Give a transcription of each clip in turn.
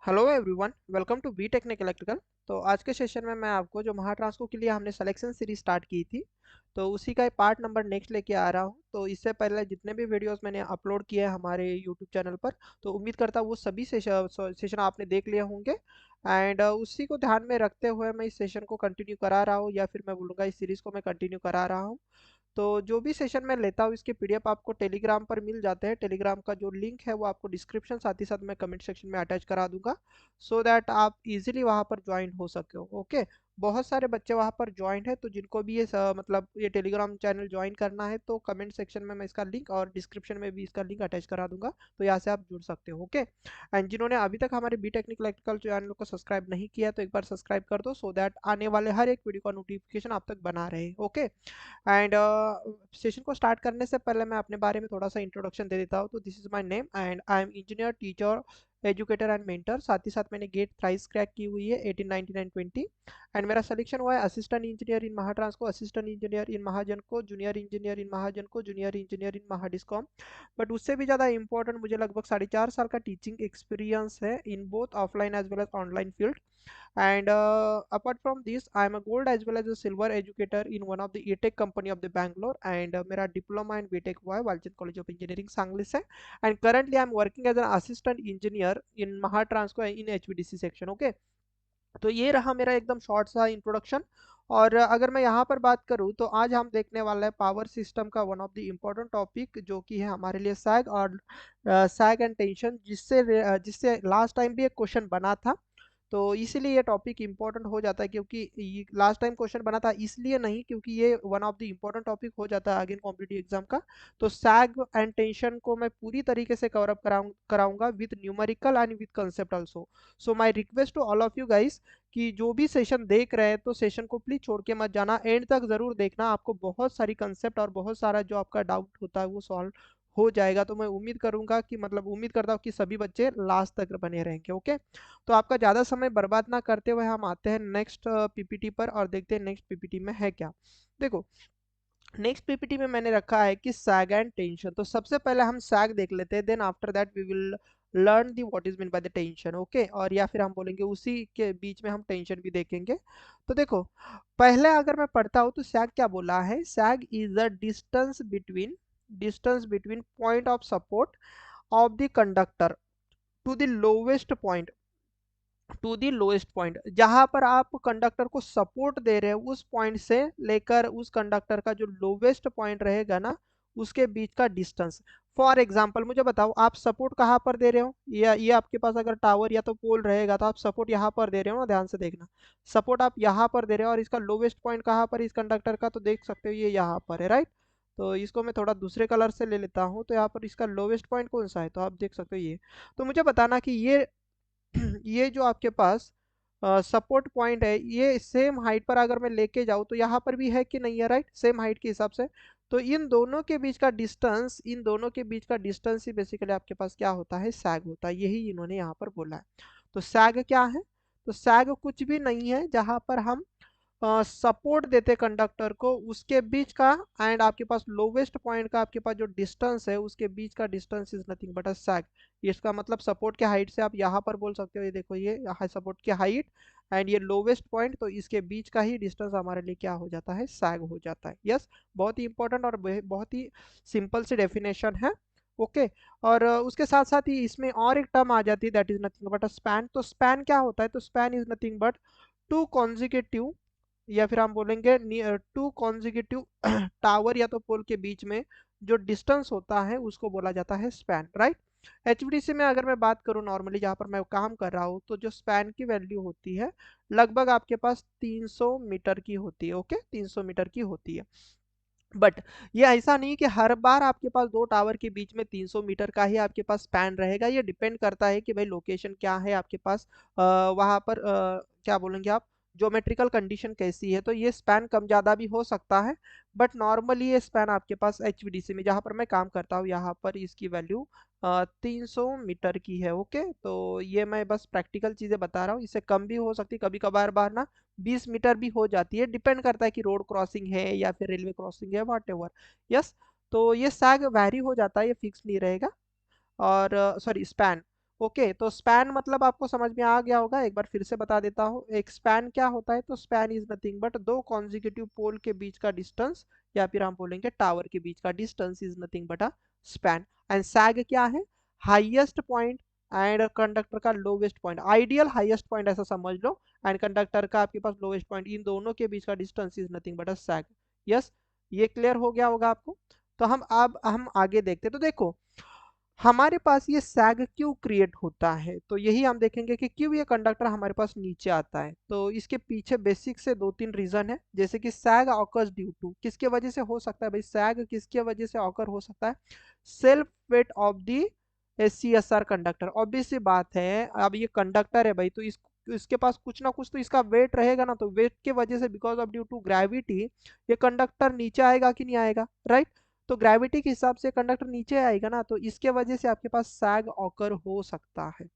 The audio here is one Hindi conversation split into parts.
Hello everyone, welcome to B Technic electrical. तो आज के सेशन में मैं आपको जो महाट्रांसको के लिए हमने सिलेक्शन सीरीज स्टार्ट की थी, तो उसी का पार्ट नंबर नेक्स्ट लेके आ रहा हूँ। तो इससे पहले जितने भी वीडियोस मैंने अपलोड किए हैं हमारे यूट्यूब चैनल पर, तो उम्मीद करता हूँ वो सभी सेशन आपने देख लिए होंगे। एंड उसी को ध्यान में रखते हुए मैं इस सेशन को कंटिन्यू करा रहा हूँ, या फिर मैं बोलूँगा इस सीरीज को मैं कंटिन्यू करा रहा हूँ। तो जो भी सेशन मैं लेता हूँ इसके पीडीएफ आपको टेलीग्राम पर मिल जाते हैं। टेलीग्राम का जो लिंक है वो आपको डिस्क्रिप्शन साथ ही साथ मैं कमेंट सेक्शन में अटैच करा दूंगा, सो दैट आप इजीली वहाँ पर ज्वाइन हो सके हो। ओके, बहुत सारे बच्चे वहाँ पर ज्वाइन है, तो जिनको भी ये मतलब ये टेलीग्राम चैनल ज्वाइन करना है तो कमेंट सेक्शन में मैं इसका लिंक और डिस्क्रिप्शन में भी इसका लिंक अटैच करा दूंगा, तो यहाँ से आप जुड़ सकते हो। ओके, एंड जिन्होंने अभी तक हमारे बी टेक्निकल इलेक्ट्रिकल चैनल को सब्सक्राइब नहीं किया तो एक बार सब्सक्राइब कर दो, सो दैट आने वाले हर एक वीडियो का नोटिफिकेशन आप तक बना रहे। ओके, एंड सेशन को स्टार्ट करने से पहले मैं अपने बारे में थोड़ा सा इंट्रोडक्शन दे देता हूँ। तो this is my name and I am engineer, teacher, educator and mentor. साथ ही साथ मैंने गेट थ्राइस क्रैक की हुई है 18, 19 एंड 20। एंड मेरा सिलेक्शन हुआ है assistant engineer in Mahatransco, assistant engineer in Mahagenco, junior engineer in Mahagenco, junior engineer in Mahadiscom. But उससे भी ज़्यादा इंपॉर्टेंट, मुझे लगभग 4.5 साल का टीचिंग एक्सपीरियंस है in both offline as well as online field. And apart from this, I am a gold as well as a silver educator in one of the E-Tech company of the Bangalore. And मेरा डिप्लोमा इन B-Tech हुआ है Walchand college of engineering Sangli से। And currently I am working as an assistant engineer in Mahatransco in HVDC section. Okay, तो ये रहा मेरा एकदम शॉर्ट सा इंट्रोडक्शन। और अगर मैं यहाँ पर बात करूँ तो आज हम देखने वाला है पावर सिस्टम का one of the important topic, जो कि है हमारे लिए सैग और सैग एंड टेंशन, जिससे लास्ट टाइम भी एक क्वेश्चन बना था। तो इसीलिए ये टॉपिक इंपॉर्टेंट हो जाता है, क्योंकि लास्ट टाइम क्वेश्चन बना था इसलिए नहीं, क्योंकि ये one of the important topic हो जाता है अगेन कॉम्पिटिटिव एग्जाम का। तो सैग एंड टेंशन को मैं पूरी तरीके से कवर अप कराऊंगा with numerical and with concept also. So my request to all of you guys कि जो भी सेशन देख रहे हैं तो सेशन को प्लीज छोड़ के मत जाना, एंड तक जरूर देखना। आपको बहुत सारी कंसेप्ट और बहुत सारा जो आपका डाउट होता है वो सॉल्व हो जाएगा। तो मैं उम्मीद करूंगा कि मतलब उम्मीद करता हूँ कि सभी बच्चे लास्ट तक बने रहेंगे। ओके, तो आपका ज़्यादा समय बर्बाद ना करते हुए हम आते हैं नेक्स्ट पीपीटी पर और देखते हैं नेक्स्ट पीपीटी में है क्या। देखो, नेक्स्ट पीपीटी में मैंने रखा है कि सैग एंड टेंशन। तो सबसे पहले हम सैग देख लेते हैं, then after that we will learn the what is mean by the tension. Okay, और या फिर हम बोलेंगे उसी के बीच में हम टेंशन भी देखेंगे। तो देखो, पहले अगर मैं पढ़ता हूँ तो सैग क्या बोला है, sag is the distance between point of support of the conductor to the lowest point, जहां पर आप कंडक्टर को सपोर्ट दे रहे हो उस पॉइंट से लेकर उस कंडक्टर का जो लोवेस्ट पॉइंट रहेगा ना, उसके बीच का डिस्टेंस। फॉर एग्जाम्पल मुझे बताओ, आप सपोर्ट कहाँ पर दे रहे हो, या ये आपके पास अगर टावर या तो पोल रहेगा तो आप सपोर्ट यहाँ पर दे रहे हो ना, ध्यान से देखना। सपोर्ट आप यहाँ पर दे रहे हो और इसका लोवेस्ट पॉइंट कहाँ पर इस कंडक्टर का, तो देख सकते हो ये यहाँ पर है, राइट। तो इसको मैं थोड़ा दूसरे कलर से ले लेता हूँ, तो यहाँ पर इसका लोवेस्ट पॉइंट कौन सा है, तो आप देख सकते हो ये। तो मुझे बताना कि ये जो आपके पास सपोर्ट पॉइंट है, ये सेम हाइट पर अगर मैं लेके जाऊँ तो यहाँ पर भी है कि नहीं है, राइट, सेम हाइट के हिसाब से। तो इन दोनों के बीच का डिस्टेंस ही बेसिकली आपके पास क्या होता है, सैग होता है। यही इन्होंने यहाँ पर बोला है। तो सैग क्या है, तो सैग कुछ भी नहीं है जहां पर हम सपोर्ट देते कंडक्टर को उसके बीच का, एंड आपके पास लोवेस्ट पॉइंट का आपके पास जो डिस्टेंस है उसके बीच का डिस्टेंस इज नथिंग बट अ सैग। इसका मतलब सपोर्ट के हाइट से आप यहाँ पर बोल सकते हो, ये देखो ये सपोर्ट की हाइट एंड ये लोवेस्ट पॉइंट, तो इसके बीच का ही डिस्टेंस हमारे लिए क्या हो जाता है, सैग हो जाता है। यस, बहुत ही इंपॉर्टेंट और बहुत ही सिंपल सी डेफिनेशन है। ओके, और उसके साथ साथ ही इसमें और एक टर्म आ जाती है, that is nothing but a span. तो स्पैन क्या होता है, तो span is nothing but two consecutive, या फिर हम बोलेंगे टू कॉन्जिक्यूटिव टावर या तो पोल के बीच में जो डिस्टेंस होता है उसको बोला जाता है स्पैन, राइट। एचवीडीसी में अगर मैं बात करूं नॉर्मली जहां पर मैं काम कर रहा हूं, तो जो स्पैन की वैल्यू होती है लगभग आपके पास 300 मीटर की होती है। ओके, 300 मीटर की होती है। बट ये ऐसा नहीं कि हर बार आपके पास दो टावर के बीच में 300 मीटर का ही आपके पास स्पैन रहेगा। ये डिपेंड करता है कि भाई लोकेशन क्या है आपके पास, वहां पर क्या बोलेंगे आप, ज्योमेट्रिकल कंडीशन कैसी है, तो ये स्पैन कम ज़्यादा भी हो सकता है। बट नॉर्मली ये स्पैन आपके पास एचवीडीसी में जहाँ पर मैं काम करता हूँ यहाँ पर इसकी वैल्यू 300 मीटर की है। ओके, तो ये मैं बस प्रैक्टिकल चीज़ें बता रहा हूँ, इससे कम भी हो सकती है, कभी कभार बार ना 20 मीटर भी हो जाती है, डिपेंड करता है कि रोड क्रॉसिंग है या फिर रेलवे क्रॉसिंग है, वॉट एवर। यस, तो ये सैग वैरी हो जाता है, ये फिक्स नहीं रहेगा। और सॉरी, स्पैन। ओके, तो स्पैन मतलब आपको समझ में आ गया होगा, एक बार फिर से बता देता हूँ। एक स्पैन क्या होता है, तो स्पैन इज नथिंग बट दो कॉन्जिक्यूटिव पोल के बीच का डिस्टेंस, या फिर हम बोलेंगे टावर के बीच का distance is nothing but a span. And sag क्या है, हाईएस्ट पॉइंट एंड कंडक्टर का lowest point, ideal highest point ऐसा समझ लो, एंड कंडक्टर का आपके पास लोवेस्ट पॉइंट, इन दोनों के बीच का distance is nothing but a sag. Yes, ये क्लियर हो गया होगा आपको। तो हम अब हम आगे देखते, तो देखो हमारे पास ये सैग क्यों क्रिएट होता है, तो यही हम देखेंगे कि क्यों ये कंडक्टर हमारे पास नीचे आता है। तो इसके पीछे बेसिक से दो तीन रीजन है, जैसे कि सैग ऑकर्स ड्यू टू, किसके वजह से हो सकता है भाई, सैग किसके वजह से ऑकर हो सकता है, self weight of the SCSR conductor. Obvious सी बात है, अब ये कंडक्टर है भाई, तो इसके पास कुछ ना कुछ तो इसका वेट रहेगा ना, तो वेट के वजह से because of due to gravity ये कंडक्टर नीचे आएगा कि नहीं आएगा, राइट। तो ग्रेविटी के हिसाब से कंडक्टर नीचे आएगा ना, तो इसके वजह से आपके पास सैग ऑकर हो सकता है।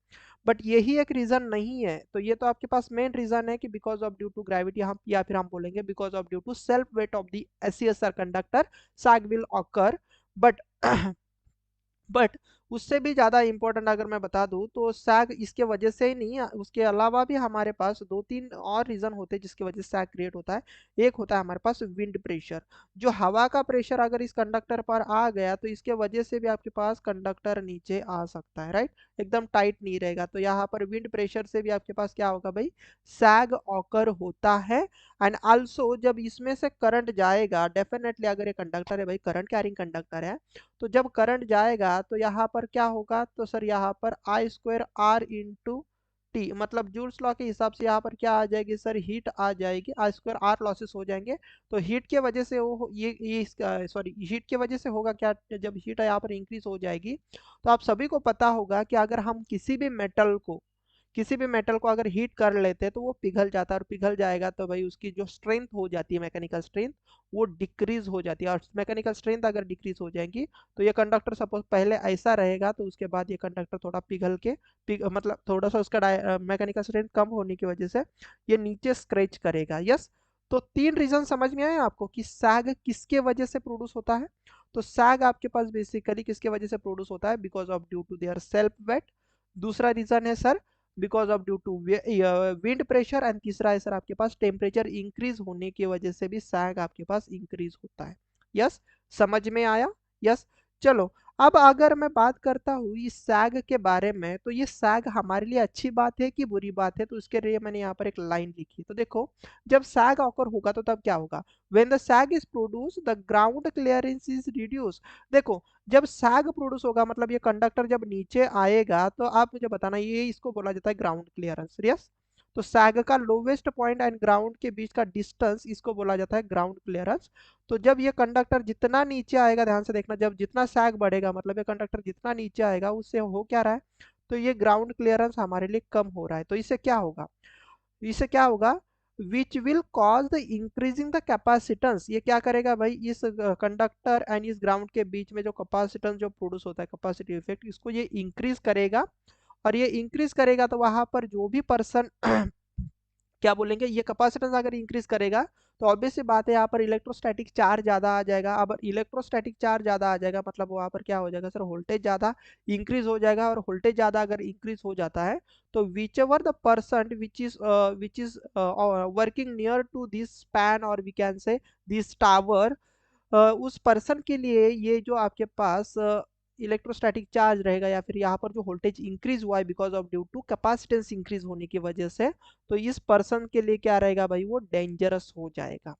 बट यही एक रीजन नहीं है, तो ये तो आपके पास मेन रीजन है कि because of due to gravity, हम या फिर हम बोलेंगे because of due to self weight of the SCSR conductor sag will occur. But but उससे भी ज़्यादा इंपॉर्टेंट अगर मैं बता दूं, तो सैग इसके वजह से ही नहीं, उसके अलावा भी हमारे पास दो तीन और रीज़न होते हैं जिसकी वजह से सैग क्रिएट होता है। एक होता है हमारे पास विंड प्रेशर, जो हवा का प्रेशर अगर इस कंडक्टर पर आ गया तो इसके वजह से भी आपके पास कंडक्टर नीचे आ सकता है, राइट। एकदम टाइट नहीं रहेगा, तो यहाँ पर विंड प्रेशर से भी आपके पास क्या होगा भाई, सैग ऑकर होता है। एंड आल्सो जब इसमें से करंट जाएगा, डेफिनेटली अगर ये कंडक्टर है भाई, करंट कैरिंग कंडक्टर है, तो जब करंट जाएगा तो यहाँ पर क्या होगा, तो सर यहाँ पर आई स्क्वायर आर इंटू टी, मतलब जूल्स लॉ के हिसाब से यहाँ पर क्या आ जाएगी सर, हीट आ जाएगी, आई स्क्वायर आर लॉसेस हो जाएंगे। तो हीट के वजह से वो ये सॉरी हीट के वजह से होगा क्या, जब हीट यहाँ पर इंक्रीज हो जाएगी, तो आप सभी को पता होगा कि अगर हम किसी भी मेटल को अगर हीट कर लेते हैं तो वो पिघल जाता है, और पिघल जाएगा तो भाई उसकी जो स्ट्रेंथ हो जाती है, मैकेनिकल स्ट्रेंथ, वो डिक्रीज हो जाती है। और मैकेनिकल स्ट्रेंथ अगर डिक्रीज हो जाएगी, तो ये कंडक्टर सपोज पहले ऐसा रहेगा, तो उसके बाद ये कंडक्टर थोड़ा पिघल के मतलब थोड़ा सा उसका मैकेनिकल स्ट्रेंथ कम होने की वजह से ये नीचे स्क्रैच करेगा। यस, तो तीन रीजन समझ में आए आपको कि सैग किसके वजह से प्रोड्यूस होता है। तो सैग आपके पास बेसिकली किसके वजह से प्रोड्यूस होता है, because of due to their self weight. दूसरा रीजन है sir because of due to wind pressure, and तीसरा है सर आपके पास टेम्परेचर इंक्रीज होने की वजह से भी सैग आपके पास इंक्रीज होता है। यस, समझ में आया। यस, चलो अब अगर मैं बात करता हूँ इस सैग के बारे में, तो ये सैग हमारे लिए अच्छी बात है कि बुरी बात है, तो उसके लिए मैंने यहाँ पर एक लाइन लिखी। तो देखो, जब सैग ऑकर होगा तो तब क्या होगा, when the sag is produce the ground clearance is reduce. देखो, जब सैग प्रोड्यूस होगा मतलब ये कंडक्टर जब नीचे आएगा, तो आप मुझे बताना, ये इसको बोला जाता है ग्राउंड क्लियरेंस। यस, तो सैग का लोवेस्ट पॉइंट एंड ग्राउंड के बीच का डिस्टेंस इसको बोला जाता है ग्राउंड क्लियरेंस। तो जब ये कंडक्टर जितना नीचे आएगा, ध्यान से देखना, जब जितना सैग बढ़ेगा मतलब ये कंडक्टर जितना नीचे आएगा, उससे हो क्या रहा है, तो ये ग्राउंड क्लियरेंस हमारे लिए कम हो रहा है। तो इससे क्या होगा which will cause the increasing the capacitance. ये क्या करेगा भाई, इस कंडक्टर एंड इस ग्राउंड के बीच में जो कैपेसिटेंस जो प्रोड्यूस होता है, कैपेसिटी इफेक्ट, इसको ये इंक्रीज करेगा। और ये इंक्रीज करेगा तो वहां पर जो भी पर्सन क्या बोलेंगे, ये कैपेसिटेंस अगर इंक्रीज करेगा, तो ऑब्वियस सी बात है यहाँ पर इलेक्ट्रोस्टैटिक चार्ज ज्यादा आ जाएगा। अब इलेक्ट्रोस्टैटिक चार्ज ज्यादा आ जाएगा मतलब वहां पर क्या हो जाएगा सर, वोल्टेज ज्यादा इंक्रीज हो जाएगा। और वोल्टेज ज्यादा अगर इंक्रीज हो जाता है, तो whichever the person which is working near to this span, और we can say this tower, उस पर्सन के लिए ये जो आपके पास इलेक्ट्रोस्टैटिक चार्ज रहेगा, या फिर यहाँ पर जो वोल्टेज इंक्रीज हुआ है because of due to capacitance increase होने की वजह से, तो इस पर्सन के लिए क्या रहेगा भाई, वो डेंजरस हो जाएगा।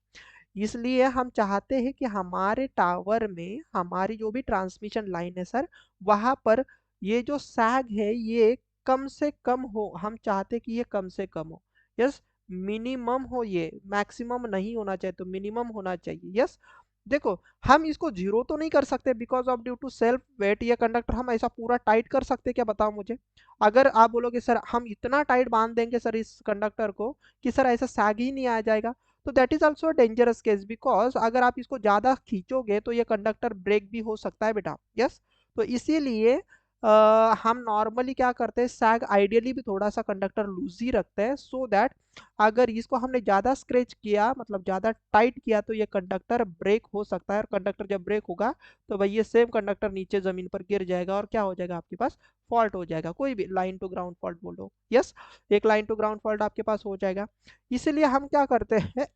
इसलिए हम चाहते हैं कि हमारे टावर में हमारी जो भी ट्रांसमिशन लाइन है सर, वहां पर ये जो सैग है ये कम से कम हो, हम चाहते हैं कि ये कम से कम हो। यस, मिनिमम हो, ये मैक्सिमम नहीं होना चाहिए, तो मिनिमम होना चाहिए। यस, देखो हम इसको जीरो तो नहीं कर सकते because of due to self weight, ये कंडक्टर हम ऐसा पूरा टाइट कर सकते, क्या बताओ मुझे। अगर आप बोलोगे सर हम इतना टाइट बांध देंगे सर इस कंडक्टर को कि सर ऐसा सैग ही नहीं आ जाएगा, तो that is also dangerous case, because अगर आप इसको ज्यादा खींचोगे तो ये कंडक्टर ब्रेक भी हो सकता है बेटा। यस, तो इसीलिए हम नॉर्मली क्या करते हैं, सैग आइडियली भी थोड़ा सा कंडक्टर लूज ही रखते हैं, सो दैट अगर इसको हमने ज़्यादा स्क्रेच किया, मतलब ज़्यादा टाइट किया, तो ये कंडक्टर ब्रेक हो सकता है, और कंडक्टर जब ब्रेक होगा तो भाई ये सेम कंडक्टर नीचे ज़मीन पर गिर जाएगा, और क्या हो जाएगा आपके पास, फॉल्ट हो जाएगा, कोई भी लाइन टू ग्राउंड फॉल्ट बोलो, यस, एक लाइन टू ग्राउंड फॉल्ट आपके पास हो जाएगा। इसलिए हम क्या करते हैं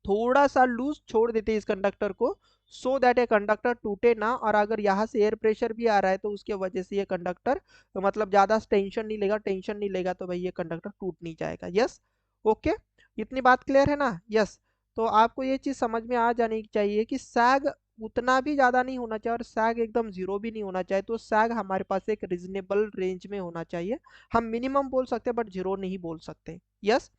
थोड़ा सा लूज छोड़ देते हैं इस कंडक्टर को, सो दैट ये कंडक्टर टूटे ना, और अगर यहाँ से एयर प्रेशर भी आ रहा है तो उसके वजह से ये कंडक्टर मतलब ज्यादा टेंशन नहीं लेगा, तो भाई ये कंडक्टर टूट नहीं जाएगा। यस, ओके, इतनी बात क्लियर है ना। यस, तो आपको ये चीज समझ में आ जानी चाहिए कि सैग उतना भी ज्यादा नहीं होना चाहिए और सैग एकदम जीरो भी नहीं होना चाहिए, तो सैग हमारे पास एक रीजनेबल रेंज में होना चाहिए। हम मिनिमम बोल सकते हैं बट जीरो नहीं बोल सकते। Yes,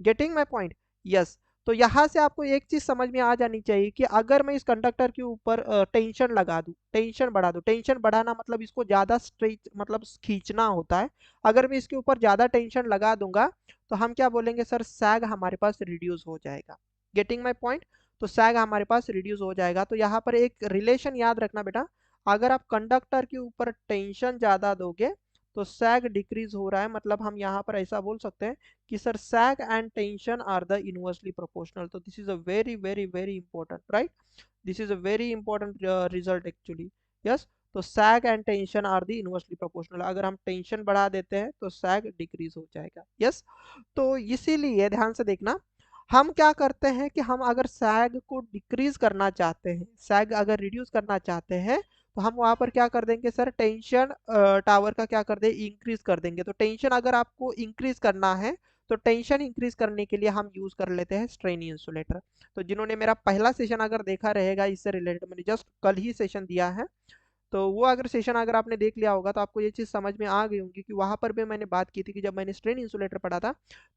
getting my point. Yes, तो यहाँ से आपको एक चीज समझ में आ जानी चाहिए कि अगर मैं इस कंडक्टर के ऊपर टेंशन लगा दूं, टेंशन बढ़ा दूं, टेंशन बढ़ाना मतलब इसको ज्यादा स्ट्रेच मतलब खींचना होता है, अगर मैं इसके ऊपर ज्यादा टेंशन लगा दूंगा तो हम क्या बोलेंगे सर, सैग हमारे पास रिड्यूस हो जाएगा। गेटिंग माई पॉइंट, तो सैग हमारे पास रिड्यूस हो जाएगा। तो यहाँ पर एक रिलेशन याद रखना बेटा, अगर आप कंडक्टर के ऊपर टेंशन ज्यादा दोगे तो सैग डिक्रीज हो रहा है, मतलब हम यहाँ पर ऐसा बोल सकते हैं कि sir sag and tension are the inversely proportional. तो this is a very very very important, right, this is a very important result actually. Yes, तो sag and tension are the inversely proportional, अगर हम टेंशन बढ़ा देते हैं तो सैग डिक्रीज हो जाएगा। यस, तो इसीलिए ध्यान से देखना, हम क्या करते हैं कि हम अगर सैग को डिक्रीज करना चाहते हैं, सैग अगर रिड्यूस करना चाहते हैं, तो हम वहां पर क्या कर देंगे सर, टेंशन टावर का क्या कर दे, इंक्रीज कर देंगे। तो टेंशन अगर आपको इंक्रीज करना है तो टेंशन इंक्रीज करने के लिए हम यूज कर लेते हैं स्ट्रेन इंसुलेटर। तो जिन्होंने मेरा पहला सेशन अगर देखा रहेगा, इससे रिलेटेड मैंने जस्ट कल ही सेशन दिया है, तो वो अगर सेशन अगर आपने देख लिया होगा तो आपको ये चीज़ समझ में आ गई होंगी कि वहां पर भी मैंने बात की थी कि जब मैंने स्ट्रेन इंसुलेटर पढ़ा था,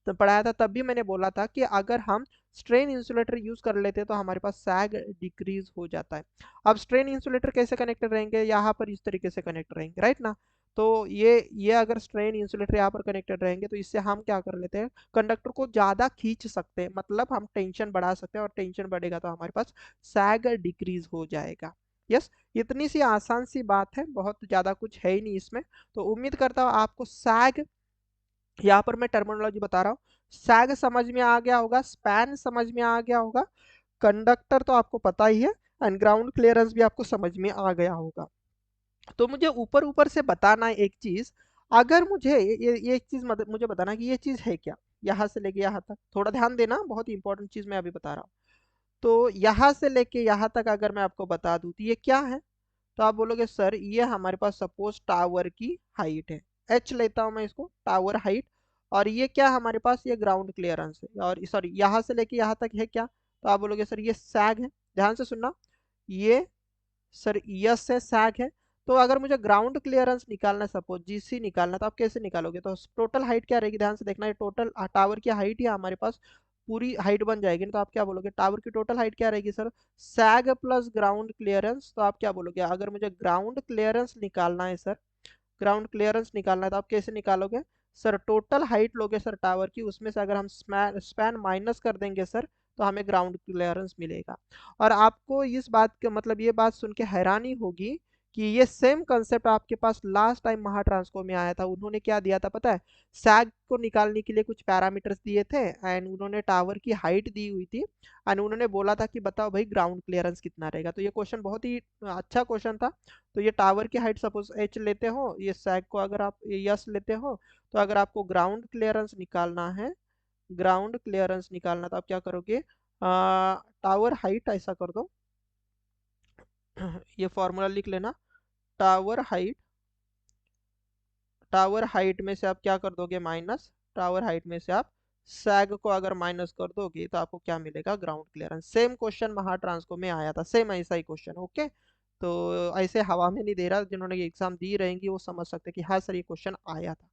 तो पढ़ाया था, तब भी मैंने बोला था कि अगर हम स्ट्रेन इंसुलेटर यूज कर लेते हैं तो हमारे पास सैग डिक्रीज हो जाता है। अब स्ट्रेन इंसुलेटर कैसे कनेक्टेड रहेंगे, यहाँ पर इस तरीके से कनेक्ट रहेंगे, राइट ना। तो ये अगर स्ट्रेन इंसुलेटर यहाँ पर कनेक्टेड रहेंगे तो इससे हम क्या कर लेते हैं, कंडक्टर को ज्यादा खींच सकते हैं, मतलब हम टेंशन बढ़ा सकते हैं, और टेंशन बढ़ेगा तो हमारे पास सैग डिक्रीज हो जाएगा। यस, इतनी सी आसान सी बात है, बहुत ज्यादा कुछ है ही नहीं इसमें। तो उम्मीद करता हूँ आपको सैग, यहाँ पर मैं टर्मिनोलॉजी बता रहा हूँ, सैग समझ में आ गया होगा, स्पैन समझ में आ गया होगा, कंडक्टर तो आपको पता ही है, एंड ग्राउंड क्लियरेंस भी आपको समझ में आ गया होगा। तो मुझे ऊपर ऊपर से बताना है एक चीज, अगर मुझे ये एक चीज मुझे बताना है कि ये चीज है क्या, यहाँ से लेके यहाँ तक थोड़ा ध्यान देना, बहुत इंपॉर्टेंट चीज मैं अभी बता रहा हूँ। तो यहाँ से लेके यहाँ तक अगर मैं आपको बता दूं तो ये क्या है, तो आप बोलोगे सर ये हमारे पास सपोज टावर की हाइट है, एच लेता हूं मैं इसको, टावर हाइट, और ये क्या हमारे पास, ये ग्राउंड क्लियरेंस है, और सॉरी यहाँ से लेके यहाँ तक है क्या, तो आप बोलोगे सर ये सैग है। ध्यान से सुनना, ये सर यस है, सैग है। तो अगर मुझे ग्राउंड क्लियरेंस निकालना है, सपोज जीसी निकालना है, तो आप कैसे निकालोगे, तो टोटल हाइट क्या रहेगी, ध्यान से देखना, ये टोटल टावर की हाइट ही हमारे पास पूरी हाइट बन जाएगी, तो आप क्या बोलोगे, टावर की टोटल हाइट क्या रहेगी सर, सैग प्लस ग्राउंड क्लियरेंस। तो आप क्या बोलोगे, अगर मुझे ग्राउंड क्लियरेंस निकालना है सर, ग्राउंड क्लियरेंस निकालना है, तो आप कैसे निकालोगे सर, टोटल हाइट लोगे सर टावर की, उसमें से अगर हम स्पैन माइनस कर देंगे सर, तो हमें ग्राउंड क्लियरेंस मिलेगा। और आपको इस बात के मतलब ये बात सुन के हैरानी होगी कि ये सेम कंसेप्ट आपके पास लास्ट टाइम महाट्रांसको में आया था। उन्होंने क्या दिया था पता है, सैग को निकालने के लिए कुछ पैरामीटर्स दिए थे, एंड उन्होंने टावर की हाइट दी हुई थी, एंड उन्होंने बोला था कि बताओ भाई ग्राउंड क्लियरेंस कितना रहेगा। तो ये क्वेश्चन बहुत ही अच्छा क्वेश्चन था। तो ये टावर की हाइट सपोज एच लेते हो, ये सैग को अगर आप यस लेते हो, तो अगर आपको ग्राउंड क्लियरेंस निकालना है, ग्राउंड क्लियरेंस निकालना, तो आप क्या करोगे, टावर हाइट ऐसा कर दो, ये फॉर्मूला लिख लेना, टावर हाइट, टावर हाइट में से आप क्या कर दोगे माइनस, टावर हाइट में से आप सैग को अगर माइनस कर दोगे तो आपको क्या मिलेगा, ग्राउंड क्लियरेंस। सेम क्वेश्चन महाट्रांसको में आया था, सेम ऐसा ही क्वेश्चन, ओके। तो ऐसे हवा में नहीं दे रहा, जिन्होंने ये एग्जाम दी रहेंगी वो समझ सकते हैं कि हाँ सर ये क्वेश्चन आया था।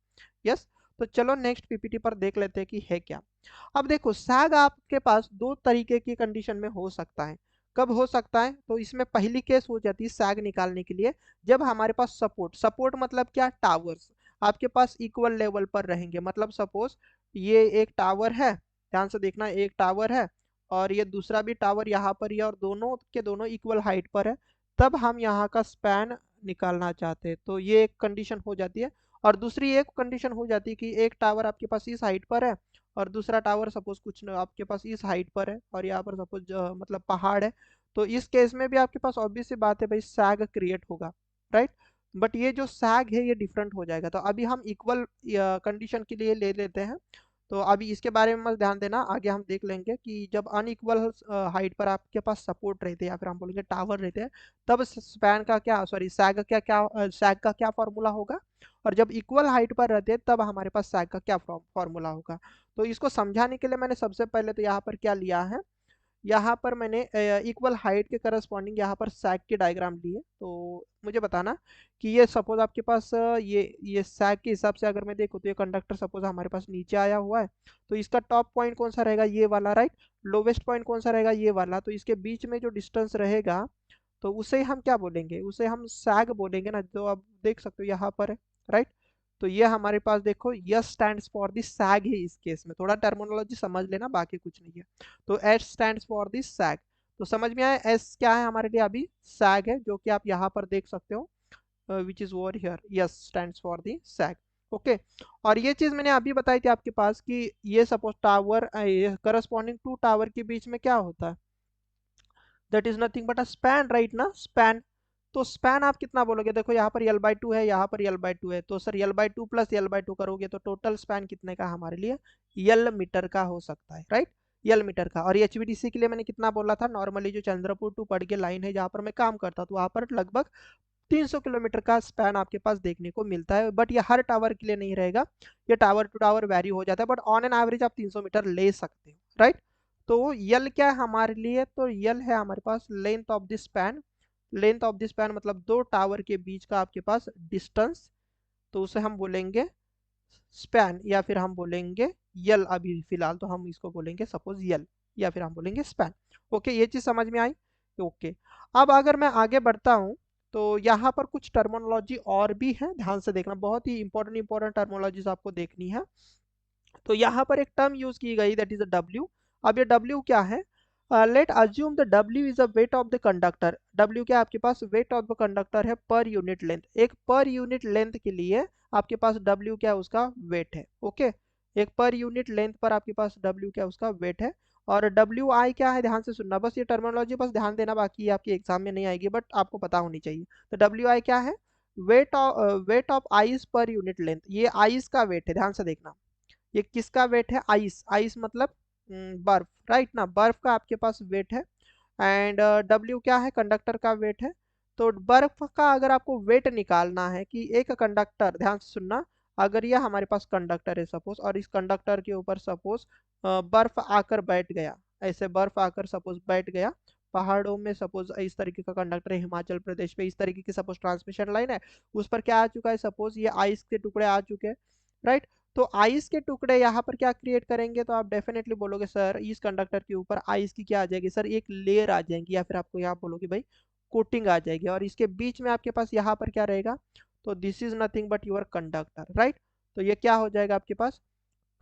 यस, तो चलो नेक्स्ट पीपीटी पर देख लेते हैं कि है क्या। अब देखो सैग आपके पास दो तरीके की कंडीशन में हो सकता है। कब हो सकता है, तो इसमें पहली केस हो जाती है सैग निकालने के लिए, जब हमारे पास सपोर्ट, सपोर्ट मतलब क्या, टावर्स आपके पास इक्वल लेवल पर रहेंगे, मतलब सपोज ये एक टावर है, ध्यान से देखना, एक टावर है और ये दूसरा भी टावर यहाँ पर ही है, और दोनों के दोनों इक्वल हाइट पर है, तब हम यहाँ का स्पैन निकालना चाहते हैं तो ये एक कंडीशन हो जाती है। और दूसरी एक कंडीशन हो जाती है कि एक टावर आपके पास इस हाइट पर है और दूसरा टावर सपोज कुछ न आपके पास इस हाइट पर है और यहाँ पर सपोज मतलब पहाड़ है। तो इस केस में भी आपके पास ऑब्वियस सी बात है भाई, सैग क्रिएट होगा, राइट। बट ये जो सैग है ये डिफरेंट हो जाएगा। तो अभी हम इक्वल कंडीशन के लिए ले लेते हैं। तो अभी इसके बारे में मत ध्यान देना, आगे हम देख लेंगे कि जब अनइक्वल हाइट पर आपके पास सपोर्ट रहते हैं या फिर हम बोलेंगे टावर रहते हैं, तब स्पैन का क्या सॉरी सैग का क्या सैग का क्या फॉर्मूला होगा। और जब इक्वल हाइट पर रहते हैं तब हमारे पास सैग का क्या फॉर्मूला होगा। तो इसको समझाने के लिए मैंने सबसे पहले तो यहाँ पर क्या लिया है, यहाँ पर मैंने इक्वल हाइट के करस्पॉन्डिंग यहाँ पर सैग की डायग्राम ली है। तो मुझे बताना कि ये सपोज आपके पास ये सैग के हिसाब से अगर मैं देखूँ तो ये कंडक्टर सपोज हमारे पास नीचे आया हुआ है। तो इसका टॉप पॉइंट कौन सा रहेगा, ये वाला, राइट। लोवेस्ट पॉइंट कौन सा रहेगा, ये वाला। तो इसके बीच में जो डिस्टेंस रहेगा तो उसे हम क्या बोलेंगे, उसे हम सैग बोलेंगे ना, जो आप देख सकते हो यहाँ पर है, राइट। तो ये हमारे पास देखो यस स्टैंड्स फॉर द सैग है। इस केस में थोड़ा टर्मिनोलॉजी समझ लेना, बाकी कुछ नहीं है। तो एस स्टैंड्स फॉर द सैग। तो समझ में आया, एस क्या है हमारे लिए अभी, सैग है, जो कि आप यहाँ पर देख सकते हो which is over here, yes stands for the sag. Okay. और ये चीज मैंने अभी बताई थी आपके पास कि ये suppose tower corresponding to tower के बीच में क्या होता है, that is nothing but a span, right ना, स्पैन। तो स्पैन आप कितना बोलोगे, देखो यहाँ पर L/2 है, यहाँ पर L/2 है, तो सर L/2 प्लस L/2 करोगे तो टोटल स्पैन कितने का हमारे लिए, L मीटर का हो सकता है, राइट। L मीटर का। और HVDC के लिए मैंने कितना बोला था, नॉर्मली जो चंद्रपुर टू पड़गे लाइन है जहाँ पर मैं काम करता तो वहाँ पर लगभग 300 किलोमीटर का स्पैन आपके पास देखने को मिलता है। बट ये हर टावर के लिए नहीं रहेगा, ये टावर टू टावर वैरी हो जाता है, बट ऑन एन एवरेज आप 300 मीटर ले सकते हो, राइट। तो यल क्या है हमारे लिए, तो यल है हमारे पास length of the span. Length of the span मतलब दो टावर के बीच का आपके पास डिस्टेंस, तो उसे हम बोलेंगे स्पैन या फिर हम बोलेंगे यल। अभी फिलहाल तो हम इसको बोलेंगे सपोज यल या फिर हम बोलेंगे स्पैन। ओके, ये चीज समझ में आई। ओके। अब अगर मैं आगे बढ़ता हूँ तो यहाँ पर कुछ टर्मिनोलॉजी और भी है, ध्यान से देखना, बहुत ही इंपॉर्टेंट इंपॉर्टेंट टर्मिनोलॉजीज आपको देखनी है। तो यहाँ पर एक टर्म यूज की गई दैट इज अ डब्ल्यू। अब ये डब्ल्यू क्या है, late assume the W is a wait of the conductor. W क्या आपके पास वेट ऑफ द कंडक्टर है पर यूनिट लेंथ। एक पर यूनिट लेंथ के लिए आपके पास डब्ल्यू क्या उसका वेट है। ओके, एक पर यूनिट लेंथ पर आपके पास डब्ल्यू क्या उसका वेट है। और डब्ल्यू आई क्या है, ध्यान से सुनना, बस ये टर्मिनोलॉजी बस ध्यान देना, बाकी आपके एग्जाम में नहीं आएगी बट आपको पता होनी चाहिए। तो डब्ल्यू आई क्या है, वेट ऑफ आइस पर यूनिट लेंथ। ये आइस का वेट है, ध्यान से देखना। ये किसका वेट है, आइस। आइस मतलब बर्फ, राइट ना, बर्फ का आपके पास वेट है। एंड डब्ल्यू क्या है, कंडक्टर का वेट है। तो बर्फ का अगर आपको वेट निकालना है कि एक कंडक्टर, ध्यान से सुनना, अगर यह हमारे पास कंडक्टर है सपोज और इस कंडक्टर के ऊपर सपोज बर्फ आकर बैठ गया, ऐसे बर्फ आकर सपोज बैठ गया पहाड़ों में, सपोज इस तरीके का कंडक्टर है हिमाचल प्रदेश में, इस तरीके की सपोज ट्रांसमिशन लाइन है, उस पर क्या आ चुका है, सपोज ये आइस के टुकड़े आ चुके हैं, राइट। तो आइस के टुकड़े यहाँ पर क्या क्रिएट करेंगे, तो आप डेफिनेटली बोलोगे सर इस कंडक्टर के ऊपर आइस की क्या आ जाएगी, सर एक लेयर आ जाएगी, या फिर आपको यहाँ बोलोगे भाई कोटिंग आ जाएगी। और इसके बीच में आपके पास यहाँ पर क्या रहेगा, तो this is nothing but your conductor, right. तो ये क्या हो जाएगा आपके पास,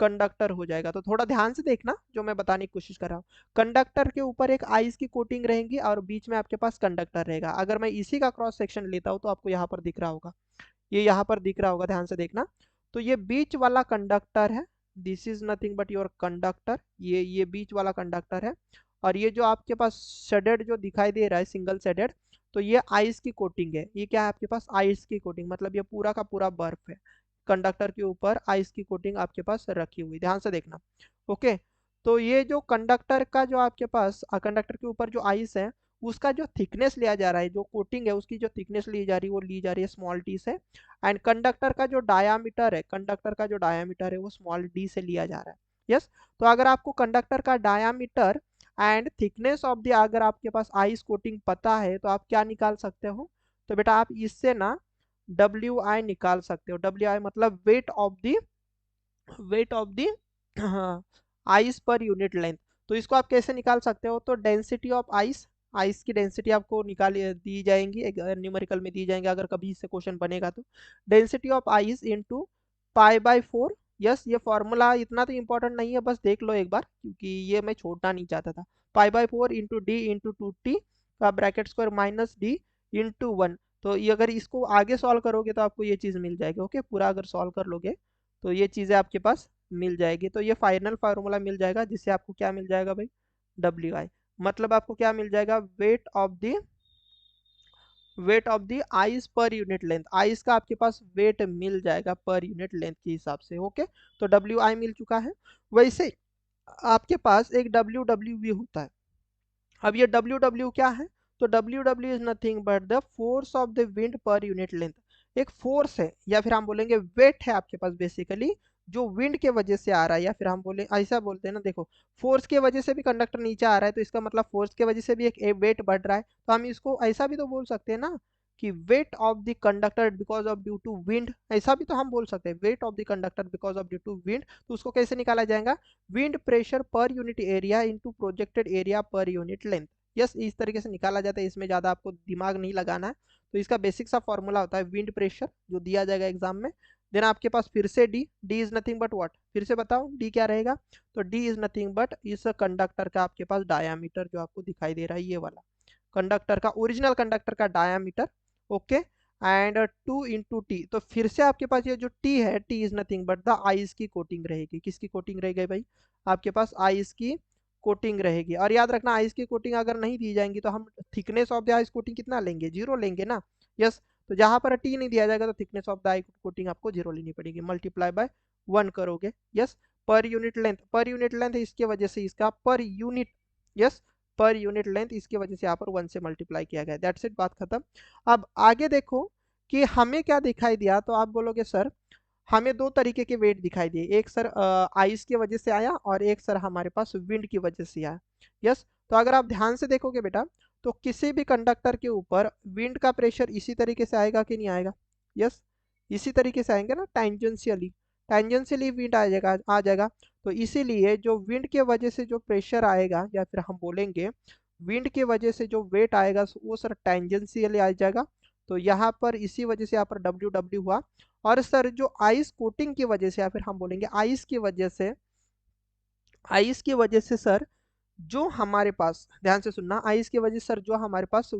कंडक्टर हो जाएगा। तो थोड़ा ध्यान से देखना जो मैं बताने की कोशिश कर रहा हूँ। कंडक्टर के ऊपर एक आइस की कोटिंग रहेगी और बीच में आपके पास कंडक्टर रहेगा। अगर मैं इसी का क्रॉस सेक्शन लेता हूँ तो आपको यहाँ पर दिख रहा होगा, ये यहाँ पर दिख रहा होगा, ध्यान से देखना। तो ये बीच वाला कंडक्टर है, this is nothing but your conductor, ये बीच वाला कंडक्टर है। और ये जो आपके पास शेडेड जो दिखाई दे रहा है सिंगल शेडेड, तो ये आइस की कोटिंग है। ये क्या है आपके पास, आइस की कोटिंग, मतलब ये पूरा का पूरा बर्फ है, कंडक्टर के ऊपर आइस की कोटिंग आपके पास रखी हुई, ध्यान से देखना। ओके। तो ये जो कंडक्टर का जो आपके पास कंडक्टर के ऊपर जो आइस है उसका जो थिकनेस लिया जा रहा है, जो कोटिंग है उसकी जो थिकनेस ली जा रही है वो ली जा रही है स्मॉल टी से। एंड कंडक्टर का जो डायामीटर है, कंडक्टर का जो डायामीटर है वो स्मॉल डी से लिया जा रहा है। यस। तो अगर आपको कंडक्टर का diameter and thickness of the, अगर आपके पास आइस कोटिंग पता है तो आप क्या निकाल सकते हो, तो बेटा आप इससे ना डब्ल्यू आई निकाल सकते हो। डब्ल्यू आई मतलब वेट ऑफ दी आइस पर यूनिट लेंथ। तो इसको आप कैसे निकाल सकते हो, तो डेंसिटी ऑफ आइस, आइस की डेंसिटी आपको निकाल दी जाएंगी, एक न्यूमेरिकल में दी जाएंगे अगर कभी इससे क्वेश्चन बनेगा तो। Density of ice into π/4। Yes, ये फॉर्मूला इतना तो इंपॉर्टेंट नहीं है, बस देख लो एक बार क्योंकि ये मैं छोड़ना नहीं चाहता था। π/4 इंटू डी इंटू 2t का bracket square minus D into 1। तो ये अगर इसको आगे सॉल्व करोगे तो आपको ये चीज़ मिल जाएगी। ओके, पूरा अगर सॉल्व कर लोगे तो ये चीज़ें आपके पास मिल जाएगी। तो ये फाइनल फार्मूला मिल जाएगा, जिससे आपको क्या मिल जाएगा भाई, WI। मतलब आपको क्या मिल जाएगा, वेट ऑफ द आइस पर यूनिट लेंथ। आइस का आपके पास वेट मिल जाएगा पर यूनिट लेंथ के हिसाब से। ओके, तो WI मिल चुका है। वैसे आपके पास एक WW भी होता है। अब ये WW क्या है, तो WW is nothing but the force of the wind पर यूनिट लेंथ। एक फोर्स है, या फिर हम बोलेंगे वेट है आपके पास बेसिकली, जो विंड के वजह से आ रहा है, या फिर हम बोले ऐसा बोलते हैं ना, देखो फोर्स के वजह से भी कंडक्टर नीचे आ रहा है, तो इसका मतलब फोर्स के वजह से भी एक वेट बढ़ रहा है। तो हम इसको ऐसा भी तो बोल सकते हैं ना कि weight of the conductor because of due to wind, ऐसा भी तो हम बोल सकते हैं, weight of the conductor because of due to wind. तो उसको कैसे निकाला जाएगा, wind pressure per unit area into projected area per unit length. Yes, इस तरीके से निकाला जाता है, इसमें ज़्यादा आपको दिमाग नहीं लगाना है। तो इसका बेसिक सा फॉर्मूला होता है विंड प्रेशर, जो दिया जाएगा एग्जाम में। देन आपके पास फिर से D is nothing but what, फिर से बताओ डी क्या रहेगा, तो डी इज नथिंग बट इस कंडक्टर का आपके पास डायामीटर जो आपको दिखाई दे रहा है, ये वाला कंडक्टर का, ओरिजिनल कंडक्टर का डायामीटर। Okay, and 2 × T। तो फिर से आपके पास ये जो T है, T is nothing but the ice की कोटिंग रहेगी। किसकी कोटिंग रहेगी भाई, आपके पास आइस की कोटिंग रहेगी। और याद रखना, आइस की कोटिंग अगर नहीं दी जाएंगी तो हम thickness of the ice coating कितना लेंगे, 0 लेंगे ना। यस, तो जहां पर T नहीं दिया जाएगा तो thickness of the ice coating आपको 0 लेनी पड़ेगी, मल्टीप्लाई बाय 1 करोगे। यस, पर यूनिट लेंथ, पर यूनिट लेंथ इसके वजह से इसका पर यूनिट, यस पर यूनिट लेंथ इसकी वजह से यहाँ पर 1 से मल्टीप्लाई किया गया। दैट्स इट, बात खत्म। अब आगे देखो कि हमें क्या दिखाई दिया, तो आप बोलोगे सर हमें दो तरीके के वेट दिखाई दिए, एक सर आइस की वजह से आया और एक सर हमारे पास विंड की वजह से आया। यस, तो अगर आप ध्यान से देखोगे बेटा, तो किसी भी कंडक्टर के ऊपर विंड का प्रेशर इसी तरीके से आएगा कि नहीं आएगा, यस इसी तरीके से आएंगे ना, टेंजेंशियली, टेंजेंशियली विंड आ जाएगा। तो इसीलिए जो विंड के वजह से जो प्रेशर आएगा, या फिर हम बोलेंगे विंड की वजह से जो वेट आएगा, वो सर टेंजेंशियली आ जाएगा। तो यहाँ पर इसी वजह से यहाँ पर WW हुआ। और सर जो आइस कोटिंग की वजह से, या फिर हम बोलेंगे आइस की वजह से सर जो हमारे पास, ध्यान से सुनना, आइस की वजह से सर जो हमारे पास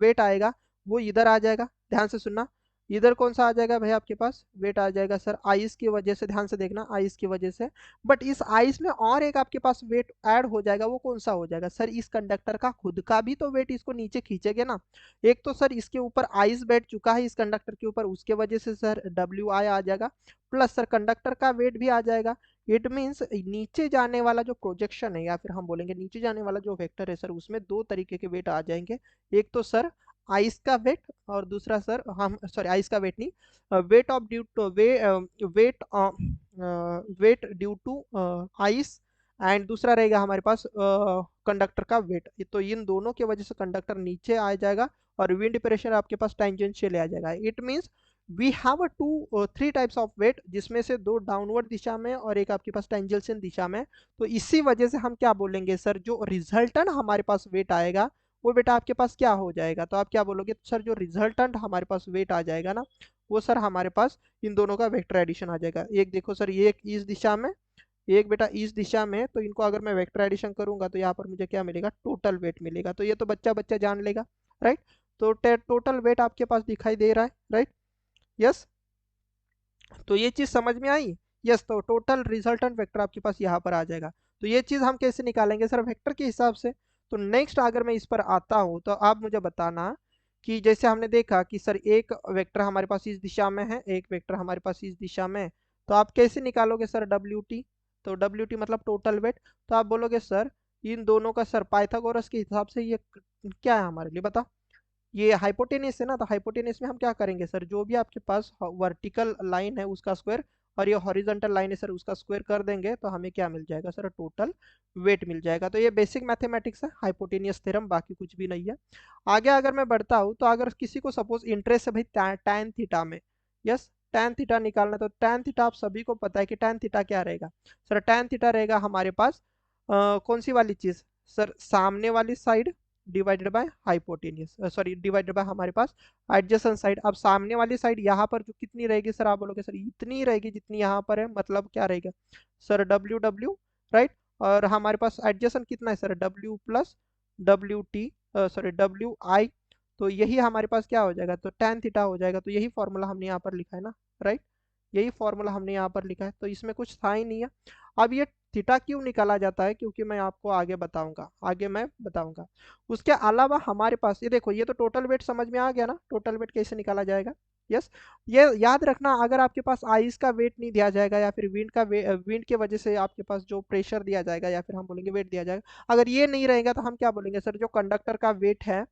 वेट आएगा वो इधर आ जाएगा। ध्यान से सुनना, इधर कौन सा आ जाएगा भाई, आपके पास वेट आ जाएगा सर आइस की वजह से। ध्यान से देखना, आइस की वजह से। बट इस आइस में और एक आपके पास वेट ऐड हो जाएगा, वो कौन सा हो जाएगा सर, इस कंडक्टर का खुद का भी तो वेट इसको नीचे खींचेगा ना। एक तो सर इसके ऊपर आइस बैठ चुका है इस कंडक्टर के ऊपर, उसके वजह से सर WI आ जाएगा, प्लस सर कंडक्टर का वेट भी आ जाएगा। इट मीन्स नीचे जाने वाला जो प्रोजेक्शन है, या फिर हम बोलेंगे नीचे जाने वाला जो वेक्टर है सर, उसमें दो तरीके के वेट आ जाएंगे। एक तो सर आइस का वेट, और दूसरा सर हम सॉरी आइस का वेट नहीं, weight of due to weight weight due to ice, and दूसरा रहेगा हमारे पास कंडक्टर का वेट। तो इन दोनों की वजह से कंडक्टर नीचे आ जाएगा और विंड प्रेशर आपके पास टेंजेंशियल आ जाएगा। It means we have three types of weight, जिसमें से दो डाउनवर्ड दिशा में और एक आपके पास टेंजेंशियल दिशा में। तो इसी वजह से हम क्या बोलेंगे सर, जो रिजल्टेंट हमारे पास वेट आएगा वो बेटा आपके पास क्या हो जाएगा, तो आप क्या बोलोगे सर, जो रिजल्टेंट हमारे पास वेट आ जाएगा ना, वो सर हमारे पास इन दोनों का वेक्टर एडिशन आ जाएगा। एक देखो सर, ये एक इस दिशा में, एक बेटा इस दिशा में, तो इनको अगर मैं वेक्टर एडिशन करूंगा तो यहाँ पर मुझे क्या मिलेगा, टोटल वेट मिलेगा। तो ये तो बच्चा बच्चा जान लेगा, राइट। तो टोटल वेट आपके पास दिखाई दे रहा है, राइट। यस, तो ये चीज समझ में आई। यस, तो टोटल रिजल्टेंट वेक्टर आपके पास यहाँ पर आ जाएगा। तो ये चीज हम कैसे निकालेंगे सर, वेक्टर के हिसाब से। तो नेक्स्ट अगर मैं इस पर आता हूँ तो आप मुझे बताना कि जैसे हमने देखा कि सर एक वेक्टर हमारे पास इस दिशा में है, एक वेक्टर हमारे पास इस दिशा में है, तो आप कैसे निकालोगे सर WT, तो WT मतलब टोटल वेट। तो आप बोलोगे सर इन दोनों का सर पाइथागोरस के हिसाब से ये क्या है हमारे लिए, बता। ये हाइपोटेनस है ना, तो हाइपोटेनस में हम क्या करेंगे सर, जो भी आपके पास वर्टिकल लाइन है उसका स्क्वायर, और ये हॉरिजॉन्टल लाइन है सर उसका स्क्वायर कर देंगे, तो हमें क्या मिल जाएगा सर, टोटल वेट मिल जाएगा। तो ये बेसिक मैथमेटिक्स है, हाइपोटेनियस थ्योरम, बाकी कुछ भी नहीं है। आगे अगर मैं बढ़ता हूँ, तो अगर किसी को सपोज इंटरेस्ट है भाई टैन थीटा में, यस टैन थीटा निकालना, तो टैन थीटा आप सभी को पता है कि टैन थीटा क्या रहेगा सर, टैन थीटा रहेगा हमारे पास कौन सी वाली चीज सर, सामने वाली side divided by hypotenuse, sorry divided by हमारे पास एडजेसेंट साइड। अब सामने वाली साइड यहाँ पर जो कितनी रहेगी सर, आप बोलोगे सर इतनी रहेगी जितनी यहाँ पर है, मतलब क्या रहेगा सर WW, राइट। और हमारे पास एडजेसेंट कितना है sir, W plus WT, sorry WI। तो यही हमारे पास क्या हो जाएगा, तो tan थीटा हो जाएगा। तो यही फॉर्मूला हमने यहाँ पर लिखा है ना, राइट, यही फॉर्मूला हमने यहाँ पर लिखा है, तो इसमें कुछ था ही नहीं है। अब ये थीटा क्यों निकाला जाता है, क्योंकि मैं आपको आगे बताऊंगा, आगे मैं बताऊंगा। उसके अलावा हमारे पास ये देखो, ये तो टोटल वेट समझ में आ गया ना, टोटल वेट कैसे निकाला जाएगा। यस, ये याद रखना, अगर आपके पास आइस का वेट नहीं दिया जाएगा या फिर विंड के वजह से आपके पास जो प्रेशर दिया जाएगा या फिर हम बोलेंगे वेट दिया जाएगा, अगर ये नहीं रहेगा तो हम क्या बोलेंगे सर, जो कंडक्टर का वेट है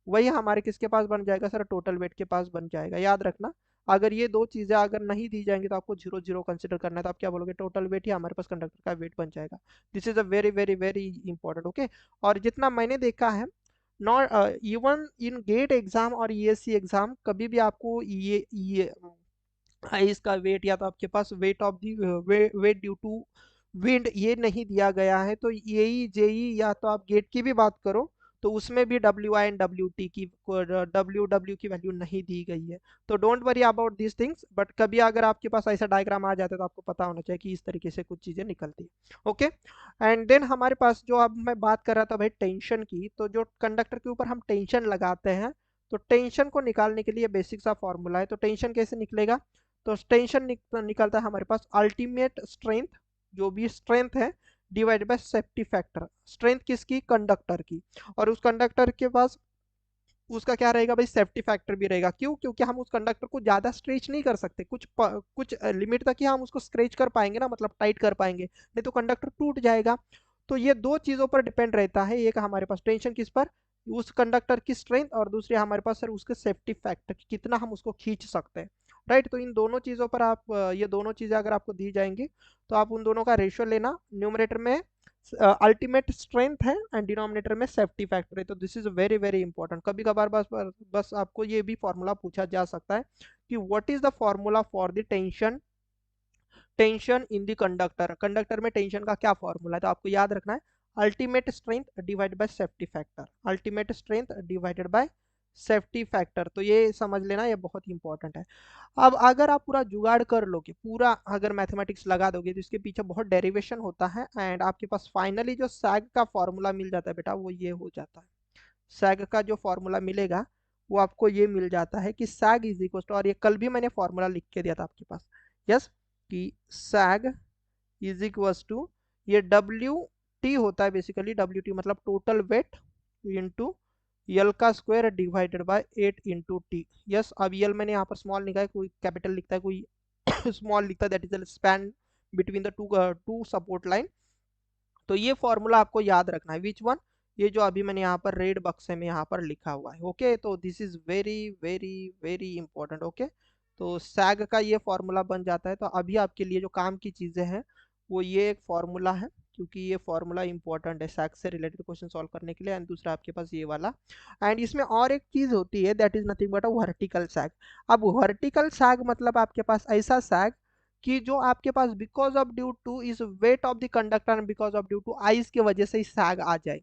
वही हमारे किसके पास बन जाएगा सर, टोटल वेट के पास बन जाएगा। याद रखना, अगर ये दो चीजें अगर नहीं दी जाएंगी तो आपको जीरो जीरो कंसिडर करना है, तो आप क्या बोलोगे, टोटल वेट ही हमारे पास कंडक्टर का वेट बन जाएगा। This is a very very very important, okay. और जितना मैंने देखा है, not even in GATE exam और ईएससी एग्जाम, कभी भी आपको ये इसका वेट या तो आपके पास weight of the weight due to wind ये नहीं दिया गया है। तो यही जेई या तो आप गेट की भी बात करो तो उसमें भी W I and W T की डब्ल्यू की वैल्यू नहीं दी गई है। तो don't worry about this things, but कभी अगर आपके पास ऐसा डायग्राम आ जाता है तो आपको पता होना चाहिए कि इस तरीके से कुछ चीजें निकलती है, ओके। एंड देन हमारे पास जो अब मैं बात कर रहा था भाई टेंशन की, तो जो कंडक्टर के ऊपर हम टेंशन लगाते हैं, तो टेंशन को निकालने के लिए बेसिक सा फॉर्मूला है। तो टेंशन कैसे निकलेगा, तो टेंशन निकलता है हमारे पास अल्टीमेट स्ट्रेंथ, जो भी स्ट्रेंथ है, divide by safety factor. Strength किसकी, कंडक्टर की, और उस कंडक्टर के पास उसका क्या रहेगा भाई, सेफ्टी फैक्टर भी रहेगा। क्यों, क्योंकि हम उस कंडक्टर को ज्यादा स्ट्रेच नहीं कर सकते, कुछ लिमिट तक ही हम उसको स्ट्रेच कर पाएंगे ना, मतलब टाइट कर पाएंगे, नहीं तो कंडक्टर टूट जाएगा। तो ये दो चीजों पर डिपेंड रहता है, एक हमारे पास टेंशन किस पर, उस कंडक्टर की स्ट्रेंथ, और दूसरी हमारे पास सर उसके सेफ्टी फैक्टर कितना हम उसको खींच सकते हैं, राइट। तो इन दोनों चीजों पर आप ये दोनों चीजें अगर आपको दी जाएंगी तो आप उन दोनों का रेशियो लेना, न्यूमरेटर में अल्टीमेट स्ट्रेंथ है एंड डिनोमिनेटर में सेफ्टी फैक्टर है। तो this is very very important. कभी कभार बस आपको ये भी फॉर्मूला पूछा जा सकता है कि what is the formula for the tension in the conductor, conductor में टेंशन का क्या फॉर्मूला है, तो आपको याद रखना है ultimate strength divided by safety factor, ultimate strength divided by safety factor. तो ये समझ लेना, ये बहुत इंपॉर्टेंट है। अब अगर आप पूरा जुगाड़ कर लोगे, पूरा अगर मैथमेटिक्स लगा दोगे तो इसके पीछे बहुत डेरिवेशन होता है, एंड आपके पास फाइनली जो सैग का फॉर्मूला मिल जाता है बेटा, वो ये हो जाता है। सैग का जो फॉर्मूला मिलेगा वो आपको ये मिल जाता है कि सैग इज इक्वल टू, और ये कल भी मैंने फॉर्मूला लिख के दिया था आपके पास, यस, कि सैग इज इक्वल टू, ये डब्ल्यू टी होता है बेसिकली, डब्ल्यू टी मतलब टोटल वेट इंटू यल का square divided by 8 into T. Yes, अब यल मैंने यहाँ पर स्मॉल लिखा है, कोई कैपिटल लिखता है, कोई स्मॉल लिखता है, that is the span between the to support line. तो ये फॉर्मूला आपको याद रखना है, विच वन, ये जो अभी मैंने यहाँ पर रेड बक्से में यहाँ पर लिखा हुआ है, ओके। तो this is very very very important, okay. तो सैग का ये फॉर्मूला बन जाता है। तो अभी आपके लिए जो काम की चीजें हैं वो ये एक फॉर्मूला है, क्योंकि ये फॉर्मूला इंपॉर्टेंट है सैग से रिलेटेड क्वेश्चन सॉल्व करने के लिए, एंड दूसरा आपके पास ये वाला। एंड इसमें और एक चीज होती है, that is nothing but a vertical sag. अब वर्टिकल सैग मतलब आपके पास ऐसा सैग कि जो आपके पास because of due to is weight of the conductor and because of due to ice की वजह से ही सैग आ जाए,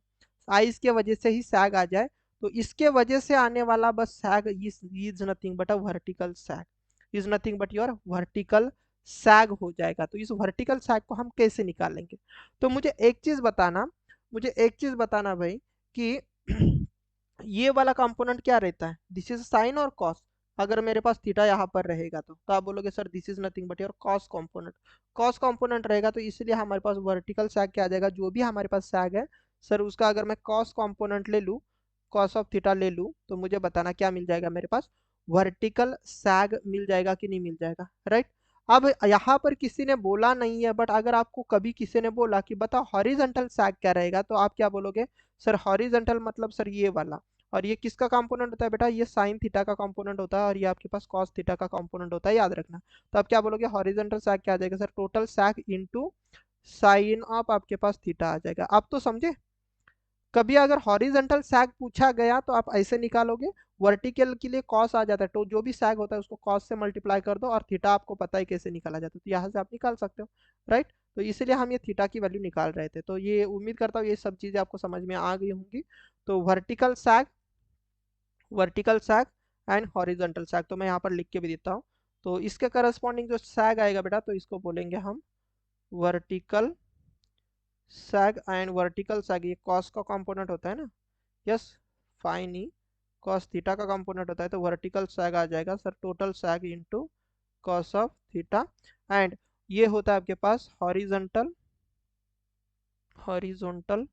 आइस के वजह से ही सैग आ जाए। तो इसके वजह से आने वाला बस sag is nothing but a vertical sag, is nothing but your vertical sag हो जाएगा। तो इस वर्टिकल सैग को हम कैसे निकालेंगे, तो मुझे एक चीज बताना, मुझे एक चीज बताना भाई कि ये वाला कंपोनेंट क्या रहता है, दिस इज साइन और कॉस। अगर मेरे पास थीटा यहाँ पर रहेगा तो आप बोलोगे sir this is nothing but your cos component, cos component रहेगा तो इसलिए हमारे पास वर्टिकल सैग क्या आ जाएगा, जो भी हमारे पास सैग है सर उसका अगर मैं कॉस कंपोनेंट ले लूँ, कॉस ऑफ थीटा ले लूँ, तो मुझे बताना क्या मिल जाएगा मेरे पास, वर्टिकल सैग मिल जाएगा कि नहीं मिल जाएगा, राइट। अब यहाँ पर किसी ने बोला नहीं है, बट अगर आपको कभी किसी ने बोला कि बता हॉरिजॉन्टल सैग क्या रहेगा, तो आप क्या बोलोगे, सर हॉरिजॉन्टल मतलब सर ये वाला, और ये किसका कंपोनेंट होता है बेटा, ये साइन थीटा का कंपोनेंट होता है, और ये आपके पास कॉस थीटा का कंपोनेंट होता है, याद रखना। तो आप क्या बोलोगे, हॉरिजॉन्टल सैग क्या आ जाएगा sir, total sag into sine of आपके पास थीटा आ जाएगा। अब तो समझे, कभी अगर हॉरिजॉन्टल सैग पूछा गया तो आप ऐसे निकालोगे, वर्टिकल के लिए कॉस आ जाता है, तो जो भी सैग होता है उसको कॉस से मल्टीप्लाई कर दो, और थीटा आपको पता है कैसे निकाला जाता है, तो यहाँ से आप निकाल सकते हो, राइट। तो इसलिए हम ये थीटा की वैल्यू निकाल रहे थे। तो ये उम्मीद करता हूँ ये सब चीजें आपको समझ में आ गई होंगी। तो वर्टिकल सैग एंड हॉरिजॉन्टल सैग, तो मैं यहाँ पर लिख के भी देता हूँ। तो इसके करस्पॉन्डिंग जो सैग आएगा बेटा, तो इसको बोलेंगे हम vertical sag, and vertical sag ये कॉस का कंपोनेंट होता है ना, yes, fine E cos theta का कंपोनेंट होता है तो वर्टिकल सैग आ जाएगा sir total sag into cos of theta. And ये होता है आपके पास हॉरिजॉन्टल हॉरिजॉन्टल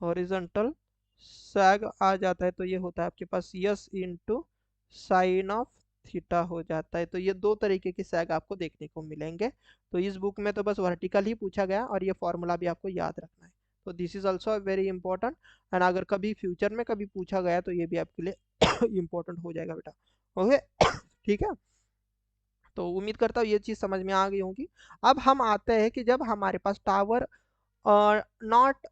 हॉरिजॉन्टल सैग आ जाता है तो ये होता है आपके पास yes into sine of theta हो जाता है। तो ये दो तरीके के सैग आपको देखने को मिलेंगे। तो इस बुक में तो बस वर्टिकल ही पूछा गया और ये फॉर्मूला भी आपको याद रखना है। तो this is also very important. And अगर कभी फ्यूचर में कभी पूछा गया तो ये भी आपके लिए इंपॉर्टेंट हो जाएगा बेटा। ओके ठीक है। तो उम्मीद करता हूँ ये चीज़ समझ में आ गई होगी। अब हम आते हैं कि जब हमारे पास tower not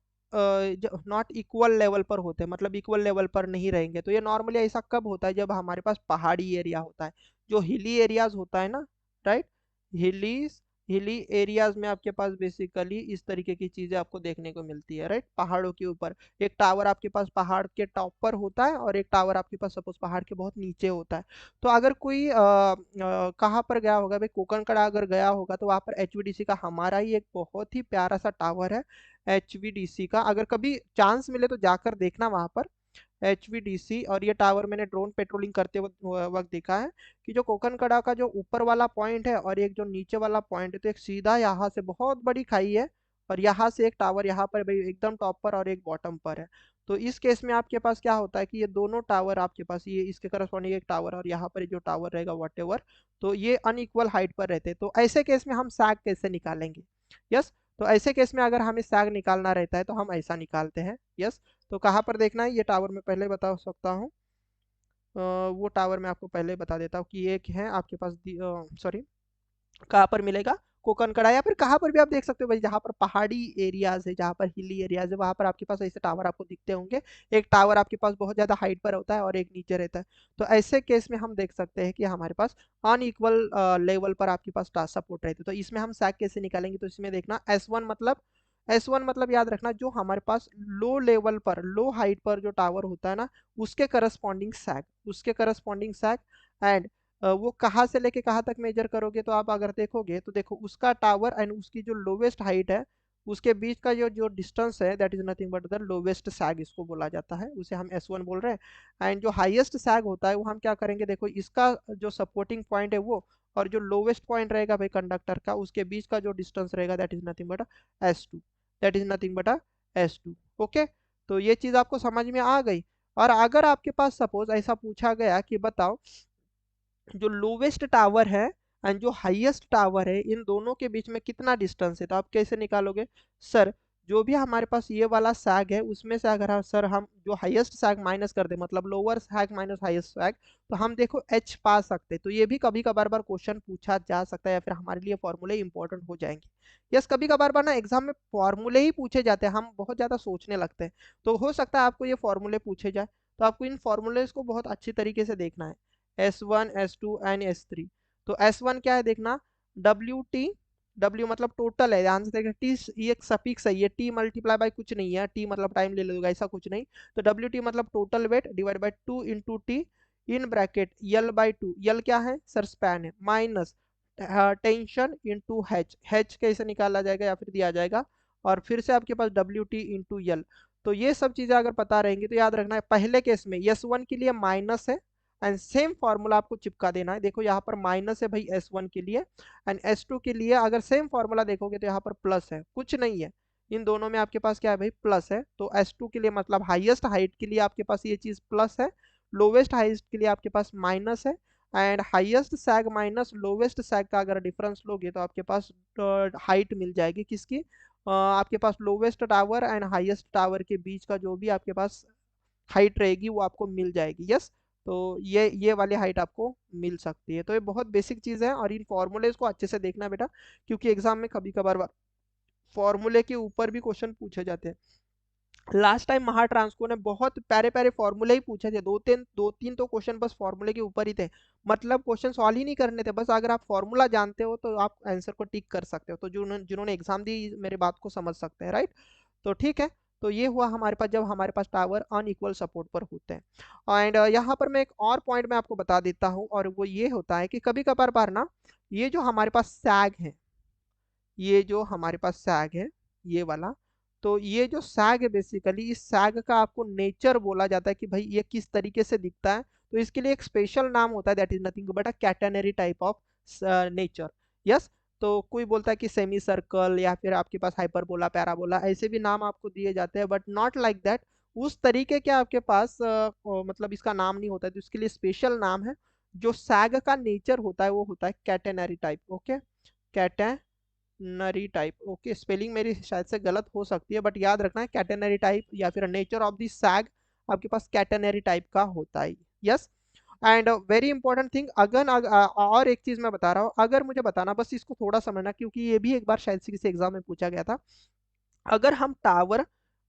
not equal level पर होते हैं, मतलब इक्वल लेवल पर नहीं रहेंगे। तो ये नॉर्मली ऐसा कब होता है, जब हमारे पास पहाड़ी एरिया होता है, जो हिली एरियाज होता है ना, राइट। हिली हिली एरियाज में आपके पास बेसिकली इस तरीके की चीजें आपको देखने को मिलती है, राइट। पहाड़ों के ऊपर एक टावर आपके पास पहाड़ के टॉप पर होता है और एक टावर आपके पास सपोज पहाड़ के बहुत नीचे होता है। तो अगर कोई कहाँ पर गया होगा भाई, कोकणकड़ा अगर गया होगा तो वहाँ पर एचवीडीसी का हमारा ही एक बहुत ही प्यारा सा टावर है। एचवीडीसी का अगर कभी चांस मिले तो जाकर देखना वहां पर एचवीडीसी। और ये टावर मैंने ड्रोन पेट्रोलिंग करते वक्त देखा है कि जो कोकणकड़ा का जो ऊपर वाला पॉइंट है और एक जो नीचे वाला पॉइंट है, तो एक सीधा यहाँ से बहुत बड़ी खाई है और यहाँ से एक टावर यहाँ पर भाई एकदम टॉप पर और एक बॉटम पर है। तो इस केस में आपके पास क्या होता है कि ये दोनों टावर आपके पास, ये इसके करस्पॉन्डिंग एक टावर और यहाँ पर जो टावर रहेगा वट एवर, तो ये अनइक्वल हाइट पर रहते हैं। तो ऐसे केस में हम सैग कैसे निकालेंगे? यस। तो ऐसे केस में अगर हमें सैग निकालना रहता है तो हम ऐसा निकालते हैं। यस। तो कहाँ पर देखना है, ये टावर मैं पहले बता सकता हूँ। वो टावर मैं आपको पहले बता देता हूँ कि एक है आपके पास, सॉरी, कहाँ पर मिलेगा, कोकणकड़ा, या फिर कहाँ पर भी आप देख सकते हो भाई जहाँ पर पहाड़ी एरियाज है, जहाँ पर हिली एरियाज है, वहां पर आपके पास ऐसे टावर आपको दिखते होंगे। एक टावर आपके पास बहुत ज्यादा हाइट पर होता है और एक नीचे रहता है। तो ऐसे केस में हम देख सकते हैं कि हमारे पास अनइक्वल लेवल पर आपके पास सपोर्ट रहते हैं। तो इसमें हम सैग कैसे निकालेंगे, तो इसमें देखना एस वन मतलब याद रखना, जो हमारे पास लो लेवल पर, लो हाइट पर जो टावर होता है ना, उसके करस्पॉन्डिंग सैग एंड वो कहाँ से लेके कहाँ तक मेजर करोगे, तो आप अगर देखोगे तो देखो उसका टावर एंड उसकी जो लोवेस्ट हाइट है, उसके बीच का जो जो डिस्टेंस है, that is nothing but the lowest sag इसको बोला जाता है, उसे हम S1 बोल रहे हैं। एंड जो हाईएस्ट सैग होता है वो हम क्या करेंगे, देखो इसका जो सपोर्टिंग पॉइंट है वो, और जो लोवेस्ट पॉइंट रहेगा भाई कंडक्टर का, उसके बीच का जो डिस्टेंस रहेगा, that is nothing but S2, that is nothing but S2। Okay. तो ये चीज आपको समझ में आ गई। और अगर आपके पास सपोज ऐसा पूछा गया कि बताओ जो लोवेस्ट टावर है एंड जो हाईएस्ट टावर है, इन दोनों के बीच में कितना डिस्टेंस है, तो आप कैसे निकालोगे? सर, जो भी हमारे पास ये वाला सैग है उसमें से अगर सर हम जो हाईएस्ट सैग माइनस कर दे, मतलब लोअर सैग माइनस हाईएस्ट सैग, तो हम देखो एच पा सकते। तो ये भी कभी कभार बार क्वेश्चन पूछा जा सकता है या फिर हमारे लिए फॉर्मूले इंपॉर्टेंट हो जाएंगे। यस, कभी कभार बार ना एग्जाम में फॉर्मूले ही पूछे जाते हैं, हम बहुत ज्यादा सोचने लगते हैं। तो हो सकता है आपको ये फॉर्मूले पूछे जाए, तो आपको इन फॉर्मूलेस को बहुत अच्छी तरीके से देखना है। S1 S2 and S3। तो S1 क्या है देखना, WT, W मतलब टोटल है, ध्यान से देखना, टी ये एक सफिक्स है, ये टी मल्टीप्लाई बाय कुछ नहीं है, टी मतलब टाइम ले लोगे ऐसा कुछ नहीं। तो WT मतलब total weight divide by 2 into T in bracket L/2, यल क्या है सर, स्पैन है, माइनस टेंशन इंटू H कैसे निकाला जाएगा या फिर दिया जाएगा, और फिर से आपके पास WT इंटू यल। तो ये सब चीजें अगर पता रहेंगी तो याद रखना है, पहले केस में S1 के लिए माइनस है एंड सेम फॉर्मूला आपको चिपका देना है। देखो यहाँ पर माइनस है भाई S1 के लिए, एंड S2 के लिए अगर सेम फॉर्मूला देखोगे तो यहाँ पर प्लस है, कुछ नहीं है, इन दोनों में आपके पास क्या है भाई, प्लस है। तो S2 के लिए मतलब हाईएस्ट हाइट के लिए आपके पास ये चीज प्लस है, लोवेस्ट हाइट के लिए आपके पास माइनस है। And highest sag minus lowest sag का अगर डिफरेंस लोगे तो आपके पास हाइट मिल जाएगी किसकी, आपके पास lowest tower and highest tower के बीच का जो भी आपके पास हाइट रहेगी वो आपको मिल जाएगी। यस। तो ये वाली हाइट आपको मिल सकती है। तो ये बहुत बेसिक चीज है और इन फॉर्मूलेज को अच्छे से देखना बेटा, क्योंकि एग्जाम में कभी कभार फॉर्मूले के ऊपर भी क्वेश्चन पूछे जाते हैं। लास्ट टाइम महाट्रांसको ने बहुत प्यारे प्यारे फॉर्मूले ही पूछे थे, दो तीन तो क्वेश्चन बस फॉर्मूले के ऊपर ही थे, मतलब क्वेश्चन सॉल्व ही नहीं करने थे, बस अगर आप फॉर्मूला जानते हो तो आप आंसर को टिक कर सकते हो। तो जिन्होंने एग्जाम दी मेरे बात को समझ सकते हैं, राइट। तो ठीक है। तो ये हुआ हमारे पास जब हमारे पास टावर अनइक्वल सपोर्ट पर होते हैं। एंड यहाँ पर मैं एक और पॉइंट में आपको बता देता हूँ, और वो ये होता है कि कभी कभार बार ना, ये जो हमारे पास सैग है, ये जो हमारे पास सैग है, ये वाला, तो ये जो सैग है बेसिकली, इस सैग का आपको नेचर बोला जाता है कि भाई ये किस तरीके से दिखता है। तो इसके लिए एक स्पेशल नाम होता है, that is nothing but a catenary type of nature. Yes. तो कोई बोलता है कि सेमी सर्कल या फिर आपके पास हाइपरबोला, पैराबोला, ऐसे भी नाम आपको दिए जाते हैं, बट नॉट लाइक दैट। उस तरीके के आपके पास मतलब इसका नाम नहीं होता है, तो इसके लिए स्पेशल नाम है। जो सैग का नेचर होता है वो होता है catenary type. Okay, catenary type. Okay, spelling मेरी शायद से गलत हो सकती है, बट याद रखना है कैटेनरी टाइप या फिर नेचर ऑफ द सैग आपके पास कैटेनरी टाइप का होता है। Yes. And very important thing, और एक चीज मैं बता रहा हूँ, अगर मुझे बताना, बस इसको थोड़ा समझना क्योंकि ये भी एक बार शायद से किसी एग्जाम में पूछा गया था। अगर हम टावर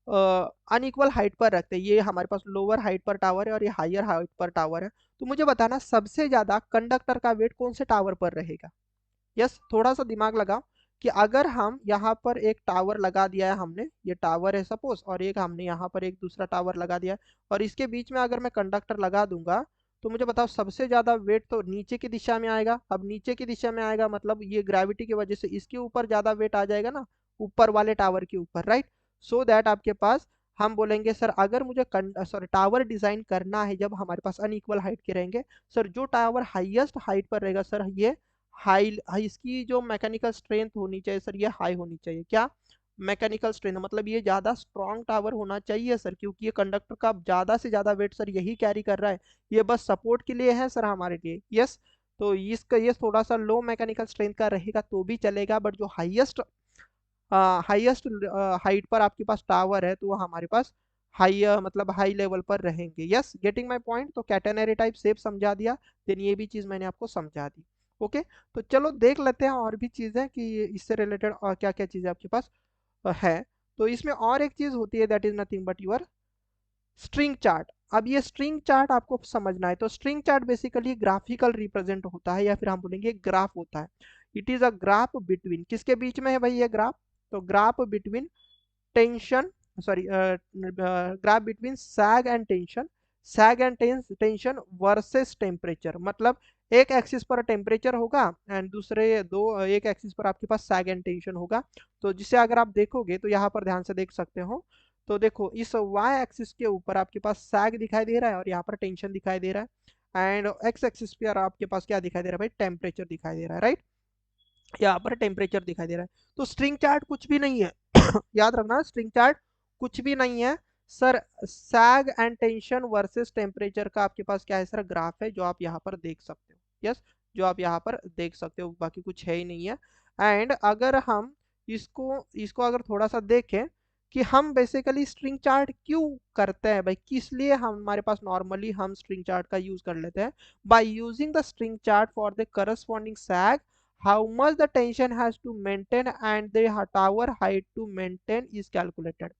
अनइक्वल हाइट पर रखते हैं, ये हमारे पास लोअर हाइट पर टावर है और ये हायर हाइट पर टावर है, तो मुझे बताना सबसे ज्यादा कंडक्टर का वेट कौन से टावर पर रहेगा। यस, थोड़ा सा दिमाग लगाओ कि अगर हम यहाँ पर एक टावर लगा दिया है, हमने ये टावर है सपोज, और एक हमने यहाँ पर एक दूसरा टावर लगा दिया है, और इसके बीच में अगर मैं कंडक्टर लगा दूंगा, तो मुझे बताओ सबसे ज्यादा वेट तो नीचे की दिशा में आएगा। अब नीचे की दिशा में आएगा मतलब ये ग्रेविटी की वजह से इसके ऊपर ज्यादा वेट आ जाएगा ना, ऊपर वाले टावर के ऊपर, राइट। सो दैट आपके पास हम बोलेंगे सर अगर मुझे सॉरी टावर डिजाइन करना है जब हमारे पास अनइक्वल हाइट के रहेंगे, सर जो टावर हाईएस्ट हाइट पर रहेगा सर ये इसकी जो मैकेनिकल स्ट्रेंथ होनी चाहिए सर ये हाई होनी चाहिए। क्या मैकेनिकल स्ट्रेंथ मतलब ये ज्यादा स्ट्रॉन्ग टावर होना चाहिए सर, क्योंकि ये कंडक्टर का ज्यादा से ज्यादा वेट सर यही कैरी कर रहा है, ये बस सपोर्ट के लिए है सर हमारे लिए। यस। तो इसका ये थोड़ा सा लो मैकेनिकल स्ट्रेंथ का रहेगा तो भी चलेगा, बट जो हाईएस्ट हाइट पर आपके पास टावर है तो वो हमारे पास हाई मतलब हाई लेवल पर रहेंगे। Yes, getting my point. तो कैटेनरी टाइप सेप समझा दिया, देन ये भी चीज मैंने आपको समझा दी। ओके, तो चलो देख लेते हैं और भी चीजें कि इससे रिलेटेड और क्या क्या चीजें आपके पास है। तो इसमें और एक चीज होती है, that is nothing but your string chart. अब ये स्ट्रिंग चार्ट आपको समझना है, तो string chart basically graphical represent होता है या फिर हम बोलेंगे ग्राफ होता है। It is a graph between, किसके बीच में है भाई ये ग्राफ, तो graph between tension, sorry graph between sag and tension, sag and tension versus temperature. मतलब एक एक्सिस पर टेम्परेचर होगा एंड दूसरे दो एक एक्सिस पर आपके पास सैग एंड टेंशन होगा। तो जिसे अगर आप देखोगे तो यहाँ पर ध्यान से देख सकते हो, तो देखो इस वाई एक्सिस के ऊपर आपके पास सैग दिखाई दे रहा है और यहाँ पर टेंशन दिखाई दे रहा है, एंड एक्स एक्सिस पर आपके पास क्या दिखाई दे रहा है भाई, टेम्परेचर दिखाई दे रहा है, राइट। यहाँ पर टेम्परेचर दिखाई दे रहा है। तो स्ट्रिंग चार्ट कुछ भी नहीं है याद रखना, स्ट्रिंग चार्ट कुछ भी नहीं है sir, sag and tension versus temperature का आपके पास क्या है सर, ग्राफ है जो आप यहाँ पर देख सकते हो। यस, जो आप यहाँ पर देख सकते हो, बाकी कुछ है ही नहीं है। एंड अगर हम इसको इसको अगर थोड़ा सा देखें कि हम बेसिकली स्ट्रिंग चार्ट क्यों करते हैं भाई, किस लिए हमारे पास नॉर्मली हम स्ट्रिंग चार्ट का यूज कर लेते हैं, by using the string chart for the corresponding sag, how much the tension has to maintain and the tower height to maintain is calculated।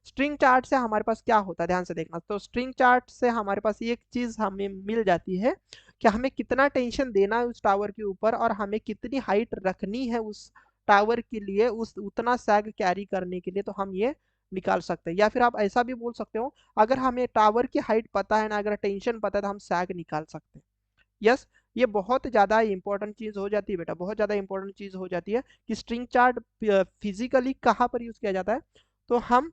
String chart से हमारे पास क्या होता है, ध्यान से देखना, तो स्ट्रिंग चार्ट से हमारे पास एक चीज हमें मिल जाती है कि हमें कितना टेंशन देना है उस टावर के ऊपर और हमें कितनी हाइट रखनी है उस टावर के लिए, उस उतना सैग कैरी करने के लिए, तो हम ये निकाल सकते हैं। या फिर आप ऐसा भी बोल सकते हो, अगर हमें टावर की हाइट पता है ना, अगर टेंशन पता है तो हम सैग निकाल सकते हैं। यस, ये बहुत ज्यादा इंपॉर्टेंट चीज हो जाती है बेटा, बहुत ज्यादा इंपॉर्टेंट चीज हो जाती है कि स्ट्रिंग चार्ट फिजिकली कहाँ पर यूज किया जाता है। तो हम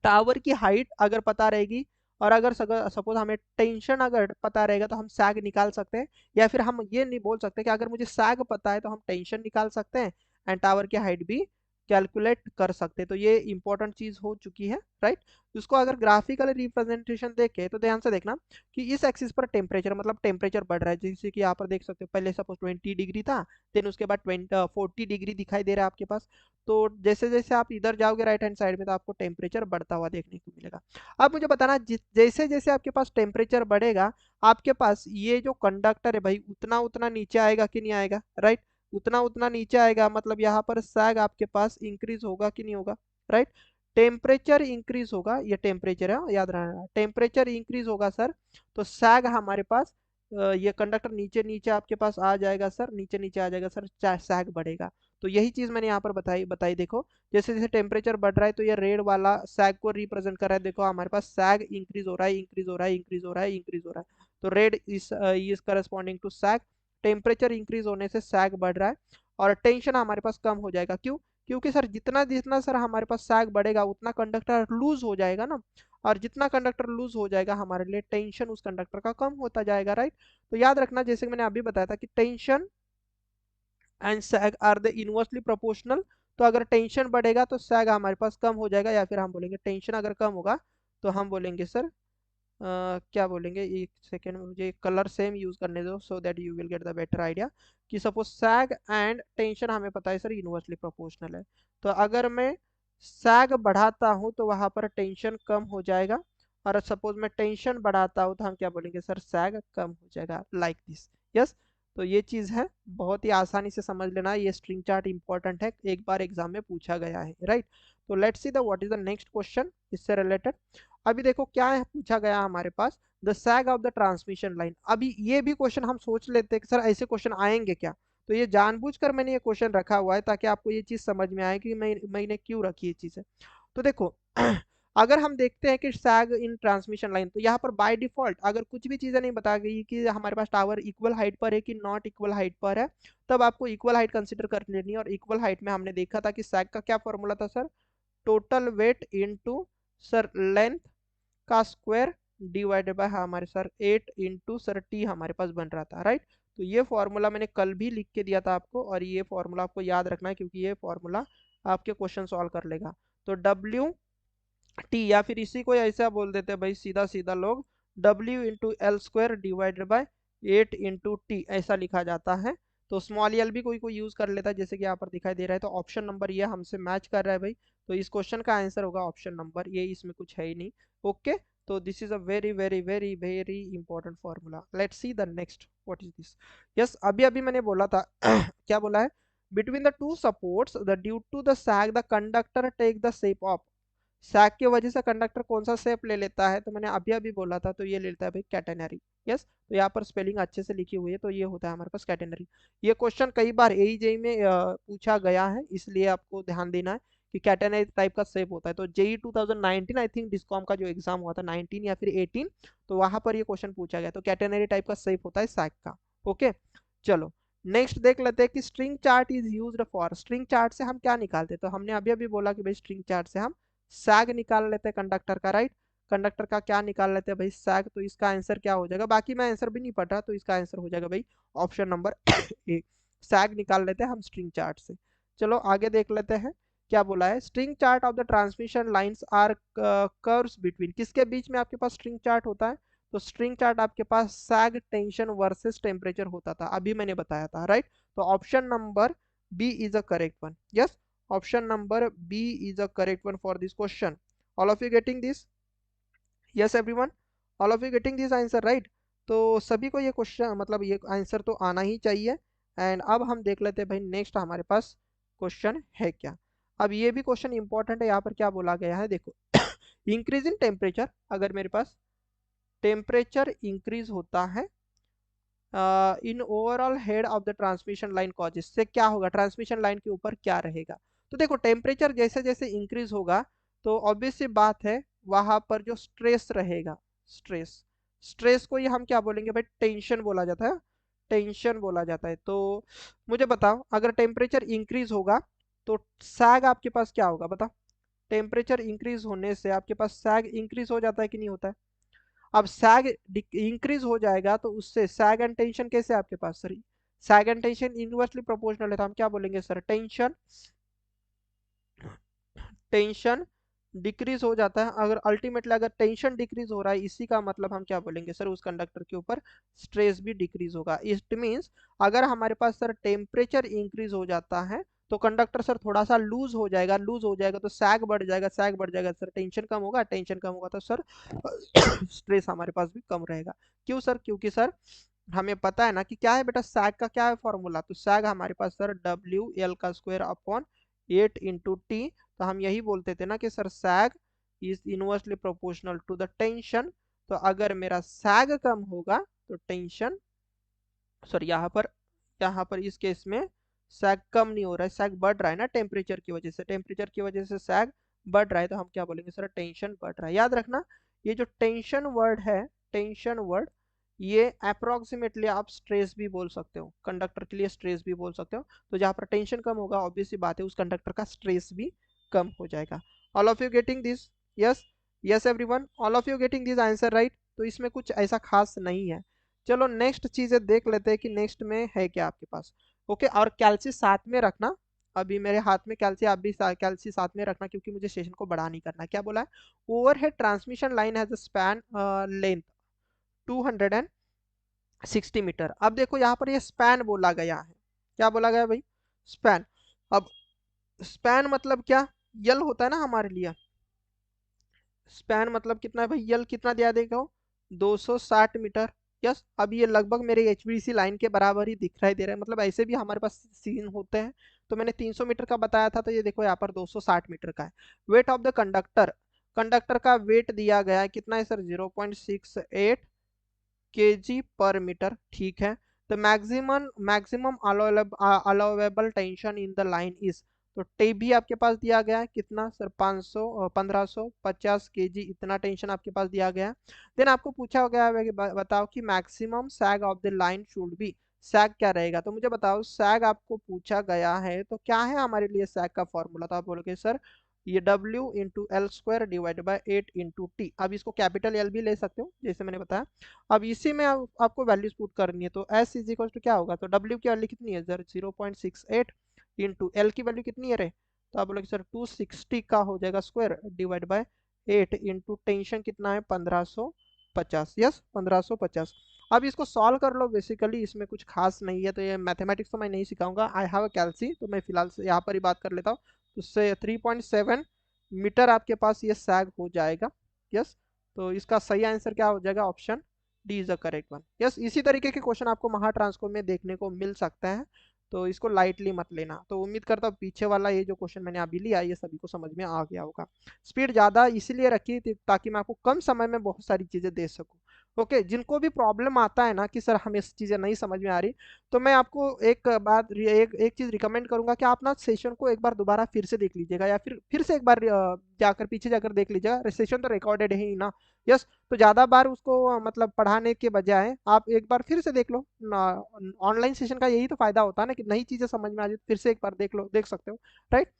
टावर की हाइट अगर पता रहेगी और अगर सपोज हमें टेंशन अगर पता रहेगा तो हम सैग निकाल सकते हैं, या फिर हम ये नहीं बोल सकते कि अगर मुझे सैग पता है तो हम टेंशन निकाल सकते हैं एंड टावर की हाइट भी कैलकुलेट कर सकते हैं। तो ये इंपॉर्टेंट चीज हो चुकी है, राइट। उसको अगर ग्राफिकल रिप्रेजेंटेशन देखे तो ध्यान से देखना कि इस एक्सिस पर टेम्परेचर मतलब टेम्परेचर बढ़ रहा है, जैसे कि यहाँ पर देख सकते हो, पहले सपोज 20 डिग्री था, देन उसके बाद 40 डिग्री दिखाई दे रहा है आपके पास। तो जैसे जैसे आप इधर जाओगे राइट हैंड साइड में तो आपको टेम्परेचर बढ़ता हुआ देखने को मिलेगा। अब मुझे बताना, जैसे जैसे आपके पास टेम्परेचर बढ़ेगा, आपके पास ये जो कंडक्टर है भाई उतना उतना नीचे आएगा कि नहीं आएगा, राइट। उतना उतना नीचे आएगा मतलब यहाँ पर सैग आपके पास इंक्रीज होगा कि नहीं होगा, राइट। टेम्परेचर इंक्रीज होगा, ये टेम्परेचर है याद रखना, टेम्परेचर इंक्रीज होगा सर, तो सैग हमारे पास ये कंडक्टर नीचे नीचे आपके पास आ जाएगा सर, नीचे नीचे आ जाएगा सर, सैग बढ़ेगा। तो यही चीज मैंने यहाँ पर बताई बताई देखो, जैसे जैसे टेम्परेचर बढ़ रहा है तो ये रेड वाला सैग को रिप्रेजेंट कर रहा है, देखो हमारे पास सैग इंक्रीज हो रहा है, इंक्रीज हो रहा है, इंक्रीज हो रहा है, इंक्रीज हो रहा है। तो red is corresponding to sag, temperature increase होने से सैग बढ़ रहा है और टेंशन हमारे पास कम हो जाएगा। क्यों, क्योंकि सर जितना जितना सर हमारे पास सैग बढ़ेगा उतना कंडक्टर लूज हो जाएगा ना, और जितना कंडक्टर लूज हो जाएगा हमारे लिए टेंशन उस कंडक्टर का कम होता जाएगा, राइट। तो याद रखना, जैसे कि मैंने अभी बताया था कि tension and sag are the inversely proportional. तो अगर टेंशन बढ़ेगा तो सैग हमारे पास कम हो जाएगा, या फिर हम बोलेंगे टेंशन अगर कम होगा तो हम बोलेंगे सर क्या बोलेंगे, एक सेकेंड में मुझे कलर सेम यूज करने दो so that you will get the better idea. कि सपोज सैग एंड टेंशन हमें पता है सर इनवर्सली प्रोपोर्शनल है, तो अगर मैं सैग बढ़ाता हूं तो वहां पर टेंशन कम हो जाएगा, और सपोज मैं टेंशन बढ़ाता हूं तो हम क्या बोलेंगे सर, सैग कम हो जाएगा, लाइक दिस। यस, तो ये चीज है, बहुत ही आसानी से समझ लेना, ये स्ट्रिंग चार्ट इंपॉर्टेंट है, एक बार एग्जाम में पूछा गया है, राइट। तो let's see the what is the next question इससे रिलेटेड। अभी देखो क्या है पूछा गया हमारे पास, the sag of the transmission line. अभी ये भी क्वेश्चन हम सोच लेते हैं कि सर ऐसे क्वेश्चन आएंगे क्या, तो ये जानबूझकर मैंने ये क्वेश्चन रखा हुआ है ताकि आपको ये चीज समझ में आए कि मैंने क्यों रखी ये चीज है। तो देखो अगर हम देखते हैं कि सैग इन ट्रांसमिशन लाइन, तो यहाँ पर बाय डिफॉल्ट अगर कुछ भी चीजें नहीं बता गई कि हमारे पास टावर इक्वल हाइट पर है कि नॉट इक्वल हाइट पर है, तब आपको इक्वल हाइट कंसिडर कर लेनी है। और इक्वल हाइट में हमने देखा था कि सैग का क्या फॉर्मूला था sir, total weight into sir length का स्क्वायर डिवाइडेड बाय हमारे सर 8 इंटू सर टी हमारे पास बन रहा था, राइट। तो ये फॉर्मूला मैंने कल भी लिख के दिया था आपको, और ये फॉर्मूला आपको याद रखना है क्योंकि ये फॉर्मूला आपके क्वेश्चन सॉल्व कर लेगा। तो डब्ल्यू टी, या फिर इसी को ऐसा बोल देते हैं भाई सीधा सीधा लोग, W into L square divided by 8 into T ऐसा लिखा जाता है। तो स्मॉल एल भी कोई कोई यूज कर लेता है, जैसे कि यहाँ पर दिखाई दे रहा है। तो ऑप्शन नंबर ये हमसे मैच कर रहा है भाई, तो इस क्वेश्चन का आंसर होगा ऑप्शन नंबर ये, इसमें कुछ है ही नहीं। ओके, तो this is a very very very very important formula. Let's see the next what is this. Yes, अभी अभी मैंने बोला था क्या बोला है, between the two supports the due to the sag the conductor take the shape of. Sag की वजह से कंडक्टर कौन सा शेप ले लेता है, तो मैंने अभी अभी बोला था, तो ये ले लेता है भाई कैटेनरी। यस, तो यहाँ पर स्पेलिंग अच्छे से लिखी हुई है, तो ये होता है हमारे पास कैटेनरी। ये क्वेश्चन कई बार एई में पूछा गया है, इसलिए आपको ध्यान देना है कि कैटेनरी टाइप का शेप होता है। तो जेई 2019 आई थिंक डिस्कॉम का जो एग्जाम हुआ था 19 या फिर 18, तो वहां पर ये क्वेश्चन पूछा गया, तो कैटेनरी टाइप का शेप होता है सैग का। ओके, चलो नेक्स्ट देख लेते हैं कि string chart is used for. String chart से हम क्या निकालते हैं, तो हमने अभी अभी बोला कि भाई स्ट्रिंग चार्ट से हम सैग निकाल लेते हैं कंडक्टर का, राइट। कंडक्टर का क्या निकाल लेते हैं भाई, सैग। तो इसका आंसर क्या हो जाएगा, बाकी मैं आंसर भी नहीं पढ़, तो इसका आंसर हो जाएगा भाई ऑप्शन नंबर ए, सैग निकाल लेते हैं हम स्ट्रिंग चार्ट से। चलो आगे देख लेते हैं क्या बोला है, string chart of the transmission lines are curves between. किसके बीच में आपके पास स्ट्रिंग चार्ट होता है, तो स्ट्रिंग चार्ट आपके पास सैग टेंशन वर्सेस टेम्परेचर होता था, अभी मैंने बताया था, राइट। तो option number B is a correct one. Yes, option number B is a correct one for this question. All of you getting this? Yes everyone, all of you getting this answer, right? तो सभी को ये क्वेश्चन मतलब ये आंसर तो आना ही चाहिए। एंड अब हम देख लेते हैं भाई नेक्स्ट हमारे पास क्वेश्चन है क्या। अब ये भी क्वेश्चन इंपॉर्टेंट है, यहाँ पर क्या बोला गया है देखो इंक्रीज इन टेम्परेचर, अगर मेरे पास टेम्परेचर इंक्रीज होता है in overall head of the transmission line causes से क्या होगा, ट्रांसमिशन लाइन के ऊपर क्या रहेगा। तो देखो टेम्परेचर जैसे जैसे इंक्रीज होगा तो ऑब्वियस सी बात है वहां पर जो स्ट्रेस रहेगा, स्ट्रेस, स्ट्रेस को ही हम क्या बोलेंगे भाई, टेंशन बोला जाता है, टेंशन बोला जाता है। तो मुझे बताओ अगर टेम्परेचर इंक्रीज होगा तो सैग आपके पास क्या होगा बताओ, टेम्परेचर इंक्रीज होने से आपके पास सैग इंक्रीज हो जाता है कि नहीं होता है। अब सैग इंक्रीज हो जाएगा तो उससे सैग एंड टेंशन कैसे आपके पास sir, sag and tension inversely proportional है, तो हम क्या बोलेंगे सर, टेंशन, टेंशन डिक्रीज हो जाता है। अगर अल्टीमेटली अगर टेंशन डिक्रीज हो रहा है, इसी का मतलब हम क्या बोलेंगे सर, उस कंडक्टर के ऊपर स्ट्रेस भी डिक्रीज होगा। इट मींस अगर हमारे पास सर टेम्परेचर इंक्रीज हो जाता है तो कंडक्टर सर थोड़ा सा लूज हो जाएगा, लूज हो जाएगा तो सैग बढ़ जाएगा, सैग बढ़ जाएगा सर टेंशन कम होगा, टेंशन कम होगा तो सर स्ट्रेस हमारे पास भी कम रहेगा। क्यों सर, क्योंकि सर हमें पता है ना कि क्या है बेटा, सैग का क्या है फॉर्मूला, तो सैग हमारे पास सर डब्ल्यू एल का स्क्वायर अपॉन 8 इंटू टी। तो हम यही बोलते थे ना कि sir sag is inversely proportional to the tension. तो अगर मेरा सैग कम होगा तो टेंशन, सर यहाँ पर इस केस में सैग कम नहीं हो रहा है, सैग बढ़ रहा है ना टेम्परेचर की वजह से, टेम्परेचर की वजह से सैग बढ़ रहा है, तो हम क्या बोलेंगे सर, टेंशन बढ़ रहा है। याद रखना ये जो टेंशन वर्ड है, टेंशन वर्ड ये अप्रोक्सीमेटली आप स्ट्रेस भी बोल सकते हो, कंडक्टर के लिए स्ट्रेस भी बोल सकते हो। तो जहाँ पर टेंशन कम होगा ऑब्वियसली बात है उस कंडक्टर का स्ट्रेस भी कम हो जाएगा। All of you getting this? Yes, yes everyone, all of you getting this answer right? तो इसमें कुछ ऐसा खास नहीं है। चलो नेक्स्ट चीजें देख लेते हैं कि नेक्स्ट में है क्या आपके पास। ओके, और कैल्सी साथ में रखना। अभी मेरे हाथ में कैल्सी, आप भी कैल्सी साथ में रखना क्योंकि मुझे सेशन को बड़ा नहीं करना है। क्या बोला है? Overhead transmission line has a span length 260 metre. अब देखो यहाँ पर ये स्पैन बोला गया है। क्या बोला गया भाई? स्पैन। अब स्पैन मतलब क्या? यल होता है ना हमारे लिए। स्पैन मतलब कितना है भाई? यल कितना दिया देगा? 260 मीटर। यस, अब ये लगभग मेरे एचवीडीसी लाइन के बराबर ही दिखाई दे रहा है, मतलब ऐसे भी हमारे पास सीन होते हैं। तो मैंने 300 मीटर का बताया था, तो ये देखो यहाँ पर 260 मीटर का है। Wait of the conductor, conductor का वेट दिया गया है कितना है सर? 0.68 केजी पर मीटर। ठीक है। The maximum maximum allowable tension in the line is, तो टे भी आपके पास दिया गया है कितना सर? 500 1550 केजी, इतना टेंशन आपके पास दिया गया है। देन आपको पूछा गया है कि बताओ कि maximum sag of the line should be, sag क्या रहेगा? तो मुझे बताओ सैग आपको पूछा गया है तो क्या है हमारे लिए सैग का फॉर्मूला? तो आप बोलोगे सर ये W into L square divide by 8 into T. अब इसको कैपिटल एल भी ले सकते हो जैसे मैंने बताया। अब इसी में आपको वैल्यूज पुट करनी है, तो एस इज इक्वल टू क्या होगा? तो डब्ल्यू की वैल्यू कितनी है सर? 0.68 इंटू एल की वैल्यू कितनी है रे? तो आप बोलोगे सर 260 का हो जाएगा square divide by 8 into tension कितना है? 1550। यस, 1550। अब इसको सॉल्व कर लो, बेसिकली इसमें कुछ खास नहीं है। तो ये मैथमेटिक्स तो मैं नहीं सिखाऊंगा, आई हैव अ कैलसी, तो मैं फिलहाल से यहाँ पर ही बात कर लेता हूँ। तो उससे 3.7 मीटर आपके पास ये सैग हो जाएगा। यस, तो इसका सही आंसर क्या हो जाएगा? Option D is the correct one. Yes, इसी तरीके के क्वेश्चन आपको महा ट्रांसफॉर्म में देखने को मिल सकता है, तो इसको लाइटली मत लेना। तो उम्मीद करता हूँ पीछे वाला ये जो क्वेश्चन मैंने अभी लिया ये सभी को समझ में आ गया होगा। स्पीड ज़्यादा इसीलिए रखी थी ताकि मैं आपको कम समय में बहुत सारी चीज़ें दे सकूँ। ओके, जिनको भी प्रॉब्लम आता है ना कि सर हमें चीज़ें नहीं समझ में आ रही, तो मैं आपको एक बात एक चीज़ रिकमेंड करूंगा कि आप ना सेशन को एक बार दोबारा फिर से देख लीजिएगा, या फिर से एक बार जाकर पीछे जाकर देख लीजिएगा। सेशन तो रिकॉर्डेड है ही ना। यस, तो ज़्यादा बार उसको मतलब पढ़ाने के बजाय आप एक बार फिर से देख लो। ऑनलाइन सेशन का यही तो फायदा होता है ना कि नई चीज़ें समझ में आ जाए, फिर से एक बार देख लो, देख सकते हो। राइट,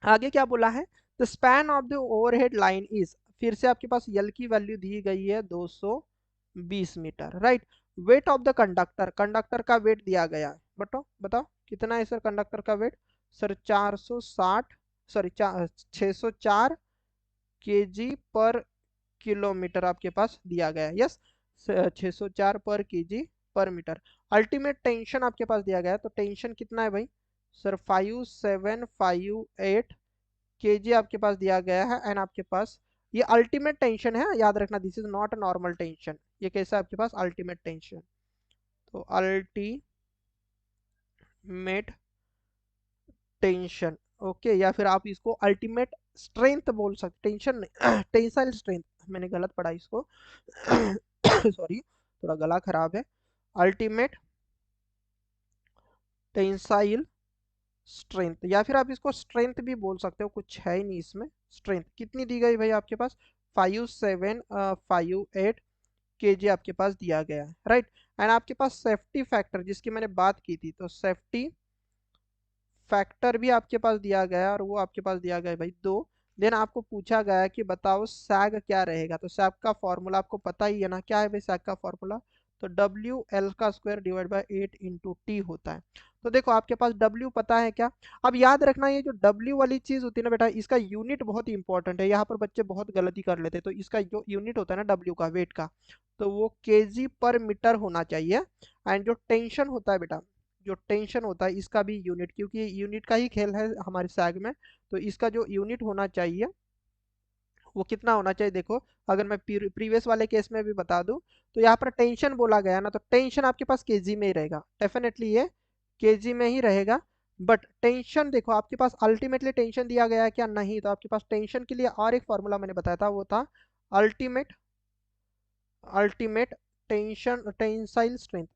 आगे क्या बोला है? The span of the overhead line is, फिर से आपके पास यल की वैल्यू दी गई है 220 metre. Right, weight of the conductor, conductor का वेट दिया गया है। बताओ बताओ कितना है सर कंडक्टर का weight? Sir 460, sorry 604 kg per kilometre आपके पास दिया गया है। यस, 604 पर केजी पर मीटर। अल्टीमेट टेंशन आपके पास दिया गया है, तो टेंशन कितना है भाई? सर 5758 केजी आपके पास दिया गया है। एंड आपके पास ये अल्टीमेट टेंशन है, याद रखना, this is not a normal tension. ये कैसा है आपके पास? Ultimate tension. तो अल्टीमेट टेंशन, ओके, या फिर आप इसको अल्टीमेट स्ट्रेंथ बोल सकते, टेंशन नहीं टेंसाइल स्ट्रेंथ, मैंने गलत पढ़ा इसको सॉरी, थोड़ा गला खराब है। अल्टीमेट टेंसाइल स्ट्रेंथ, या फिर आप इसको स्ट्रेंथ भी बोल सकते हो, कुछ है ही नहीं इसमें। स्ट्रेंथ कितनी दी गई भाई आपके पास? 5758 केजी आपके पास दिया गया है। राइट, एंड आपके पास सेफ्टी फैक्टर जिसकी मैंने बात की थी, तो सेफ्टी फैक्टर भी आपके पास दिया गया है, और वो आपके पास दिया गया है भाई 2। देन आपको पूछा गया है कि बताओ सैग क्या रहेगा? तो सैग का फॉर्मूला आपको पता ही है ना, क्या है भाई सैग का फॉर्मूला? तो डब्ल्यू एल का square divide by 8 into T होता है। तो देखो आपके पास डब्ल्यू पता है क्या? अब याद रखना ये जो डब्ल्यू वाली चीज होती है ना बेटा, इसका यूनिट बहुत इंपॉर्टेंट है। यहाँ पर बच्चे बहुत गलती कर लेते हैं। तो इसका जो यूनिट होता है ना डब्ल्यू का, वेट का, तो वो केजी पर मीटर होना चाहिए। एंड जो टेंशन होता है बेटा, जो टेंशन होता है इसका भी यूनिट, क्योंकि यूनिट का ही खेल है हमारे सैग में, तो इसका जो यूनिट होना चाहिए वो कितना होना चाहिए? देखो, अगर मैं प्रीवियस वाले केस में भी बता दूं, तो यहाँ पर टेंशन बोला गया ना, तो टेंशन आपके पास केजी में ही रहेगा, डेफिनेटली ये केजी में ही रहेगा। बट टेंशन देखो आपके पास अल्टीमेटली टेंशन दिया गया है क्या? नहीं। तो आपके पास टेंशन के लिए और एक फॉर्मूला मैंने बताया था, वो था ultimate ultimate tension tensile strength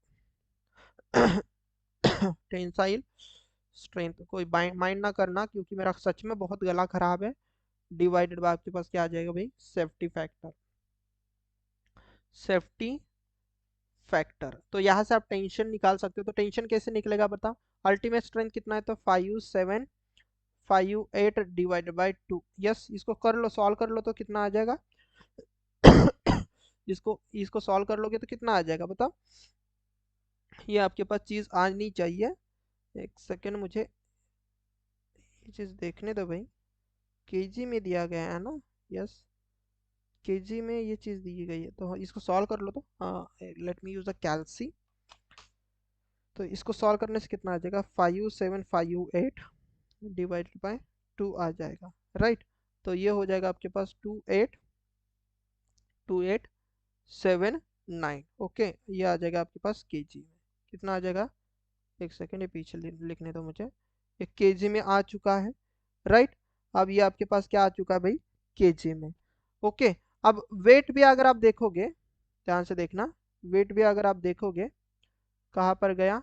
tensile strength. कोई माइंड ना करना क्योंकि मेरा सच में बहुत गला खराब है। डिवाइडेड बाय आपके पास क्या आ जाएगा भाई? Safety factor, safety factor. तो यहाँ से आप टेंशन निकाल सकते हो। तो टेंशन कैसे निकलेगा बताओ? अल्टीमेट स्ट्रेंथ कितना है? तो 5758 डिवाइडेड बाई 2। यस, इसको कर लो, सॉल्व कर लो तो कितना आ जाएगा? इसको इसको सॉल्व कर लोगे तो कितना आ जाएगा बताओ? ये आपके पास चीज आनी चाहिए। एक सेकेंड, मुझे ये चीज देखने दो भाई। केजी में दिया गया है ना? यस, केजी में ये चीज दी गई है। तो इसको सॉल्व कर लो। तो लेट मी यूज अ कैलसी। तो इसको सॉल्व करने से कितना आ जाएगा? 5758 डिवाइडेड बाय 2 आ जाएगा, राइट। तो ये हो जाएगा आपके पास 282879। ओके, ये आ जाएगा आपके पास केजी में। कितना आ जाएगा? एक सेकेंड, ये पीछे लिखने दो मुझे। ये केजी में आ चुका है, राइट। अब ये आपके पास क्या आ चुका है भाई? केजी में। ओके, अब वेट भी अगर आप देखोगे, ध्यान से देखना, वेट भी अगर आप देखोगे कहाँ पर गया,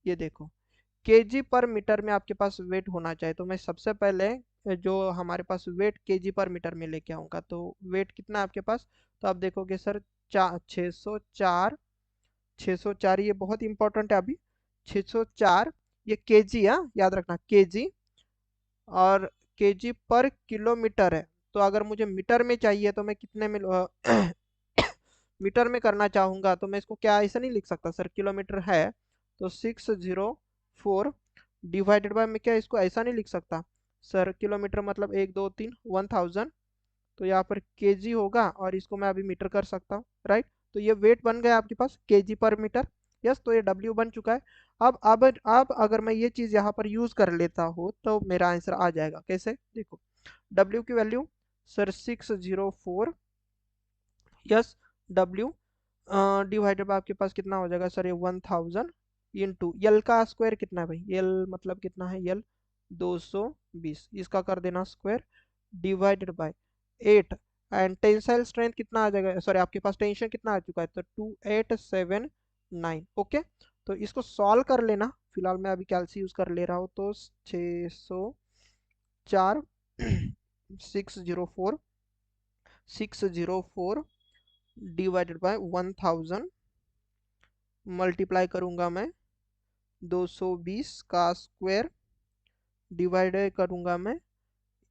ये देखो, केजी पर मीटर में आपके पास वेट होना चाहिए। तो मैं सबसे पहले जो हमारे पास वेट केजी पर मीटर में लेके आऊंगा। तो वेट कितना है आपके पास? तो आप देखोगे सर 604, 604, ये बहुत इंपॉर्टेंट है अभी। 604 ये केजी, हाँ याद रखना, केजी। और केजी पर किलोमीटर है। तो अगर मुझे मीटर में चाहिए तो मैं कितने में मीटर में करना चाहूंगा तो मैं इसको क्या ऐसा नहीं लिख सकता सर? किलोमीटर है तो 604 डिवाइडेड बाय, मैं क्या इसको ऐसा नहीं लिख सकता सर? किलोमीटर मतलब 1 2 3 1000। तो यहाँ पर केजी होगा और इसको मैं अभी मीटर कर सकता हूँ, राइट। तो ये वेट बन गया आपके पास केजी पर मीटर। यस, तो ये डब्ल्यू बन चुका है। अब अगर मैं ये चीज़ यहाँ पर यूज़ कर लेता हूँ तो मेरा आंसर आ जाएगा। कैसे? देखो, डब्ल्यू की value sir 604, yes, W divided by आपके पास कितना हो जाएगा सर? ये 1000 इंटू यल का स्क्वायर कितना है भाई? यल मतलब कितना है? यल 220, इसका कर देना square divided by 8। And tensile strength कितना आ जाएगा? सॉरी, आपके पास टेंशन कितना आ चुका है? तो 2879। ओके, तो इसको सॉल्व कर लेना। फिलहाल मैं अभी कैलसी यूज कर ले रहा हूँ। तो 604 604 604 डिवाइडेड बाय 1000 मल्टीप्लाई करूंगा मैं 220 का स्क्वायर डिवाइड करूंगा मैं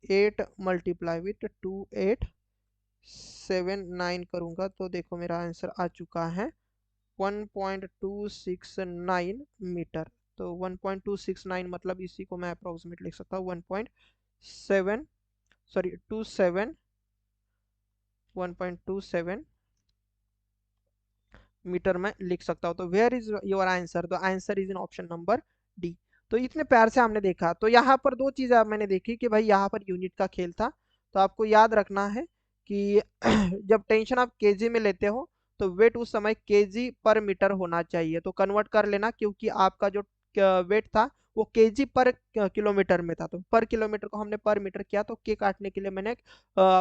8 मल्टीप्लाई विथ 2879 करूंगा। तो देखो मेरा आंसर आ चुका है 1.269 मीटर। तो 1.269 मतलब इसी को मैं अप्रोक्सीमेट लिख सकता हूँ 1.7, सॉरी 27, 1.27 मीटर में लिख सकता हूँ। तो where is your answer? The answer is in option number D. तो इतने प्यार से हमने देखा। तो यहाँ पर दो चीजें मैंने देखी कि भाई यहाँ पर यूनिट का खेल था। तो आपको याद रखना है कि जब टेंशन आप केजी में लेते हो तो वेट उस समय केजी पर मीटर होना चाहिए। तो कन्वर्ट कर लेना, क्योंकि आपका जो वेट था वो केजी पर किलोमीटर में था। तो पर किलोमीटर को हमने पर मीटर किया, तो के काटने के लिए मैंने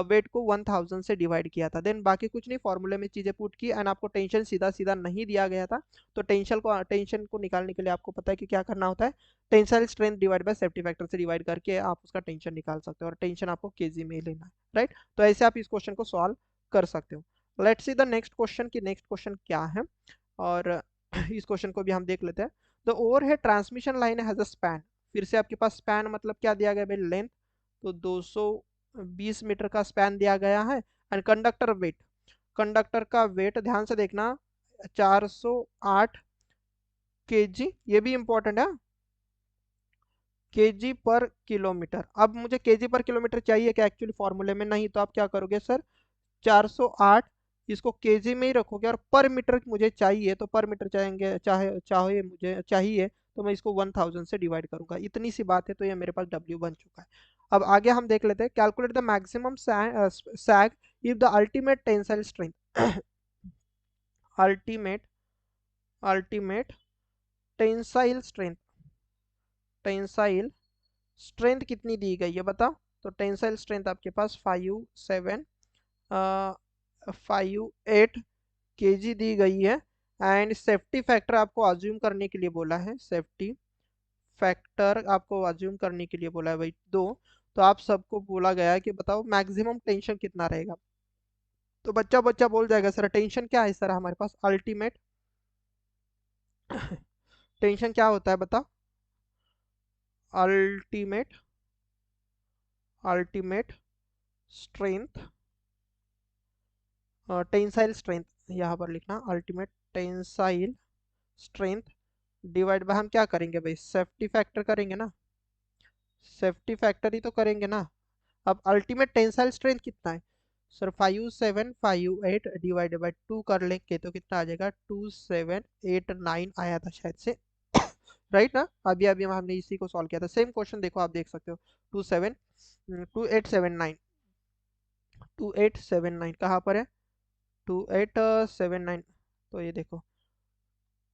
वेट को 1000 से डिवाइड किया था। देन बाकी कुछ नहीं, फॉर्मूले में चीजें पुट की एंड आपको टेंशन सीधा सीधा नहीं दिया गया था। तो टेंशन को निकालने के लिए आपको पता है कि क्या करना होता है? Tensile strength divide by safety factor से डिवाइड करके आप उसका टेंशन निकाल सकते हो। और टेंशन आपको केजी में ही लेना है, राइट। तो ऐसे आप इस क्वेश्चन को सॉल्व कर सकते हो। Let's see the next question की नेक्स्ट क्वेश्चन क्या है। और इस क्वेश्चन को भी हम देख लेते हैं। The overhead transmission line has a span. फिर से आपके पास स्पैन मतलब क्या दिया गया भाई? लेंथ। तो 220 मीटर का स्पैन दिया गया है। एंड कंडक्टर वेट, कंडक्टर का वेट ध्यान से देखना 408 केजी, ये भी इंपॉर्टेंट है, केजी पर किलोमीटर। अब मुझे केजी पर किलोमीटर चाहिए क्या एक्चुअली फॉर्मूले में? नहीं। तो आप क्या करोगे सर? 408 इसको केजी में ही रखोगे और पर मीटर मुझे चाहिए। तो पर मीटर चाहेंगे, चाहे चाहे मुझे चाहिए तो मैं इसको 1000 से डिवाइड करूंगा। इतनी सी बात है। तो ये मेरे पास डब्ल्यू बन चुका है। अब आगे हम देख लेते हैं। Calculate the maximum sag if the ultimate tensile strength ultimate ultimate tensile strength, tensile strength कितनी दी गई है बता? तो टेंसाइल स्ट्रेंथ आपके पास 58 केजी दी गई है। एंड सेफ्टी फैक्टर आपको अज्यूम करने के लिए बोला है, सेफ्टी फैक्टर आपको अज्यूम करने के लिए बोला है भाई 2। तो आप सबको बोला गया है कि बताओ मैक्सिमम टेंशन कितना रहेगा। तो बच्चा बच्चा बोल जाएगा सर टेंशन क्या है सर हमारे पास? अल्टीमेट टेंशन क्या होता है बता? Ultimate ultimate strength, tensile strength, यहाँ पर लिखना ultimate tensile strength divide by, हम क्या करेंगे भाई, सेफ्टी फैक्टर करेंगे ना, सेफ्टी फैक्टर ही तो करेंगे ना। अब अल्टीमेट टेंसाइल स्ट्रेंथ कितना है सर, 5758 डिवाइड बाय 2 कर लेंगे तो कितना आ जाएगा, 2789 आया था शायद से। राइट ना, अभी अभी हमने इसी को सॉल्व किया था, सेम क्वेश्चन देखो आप देख सकते हो। 2879, 2879 कहाँ पर है, 2879, तो ये देखो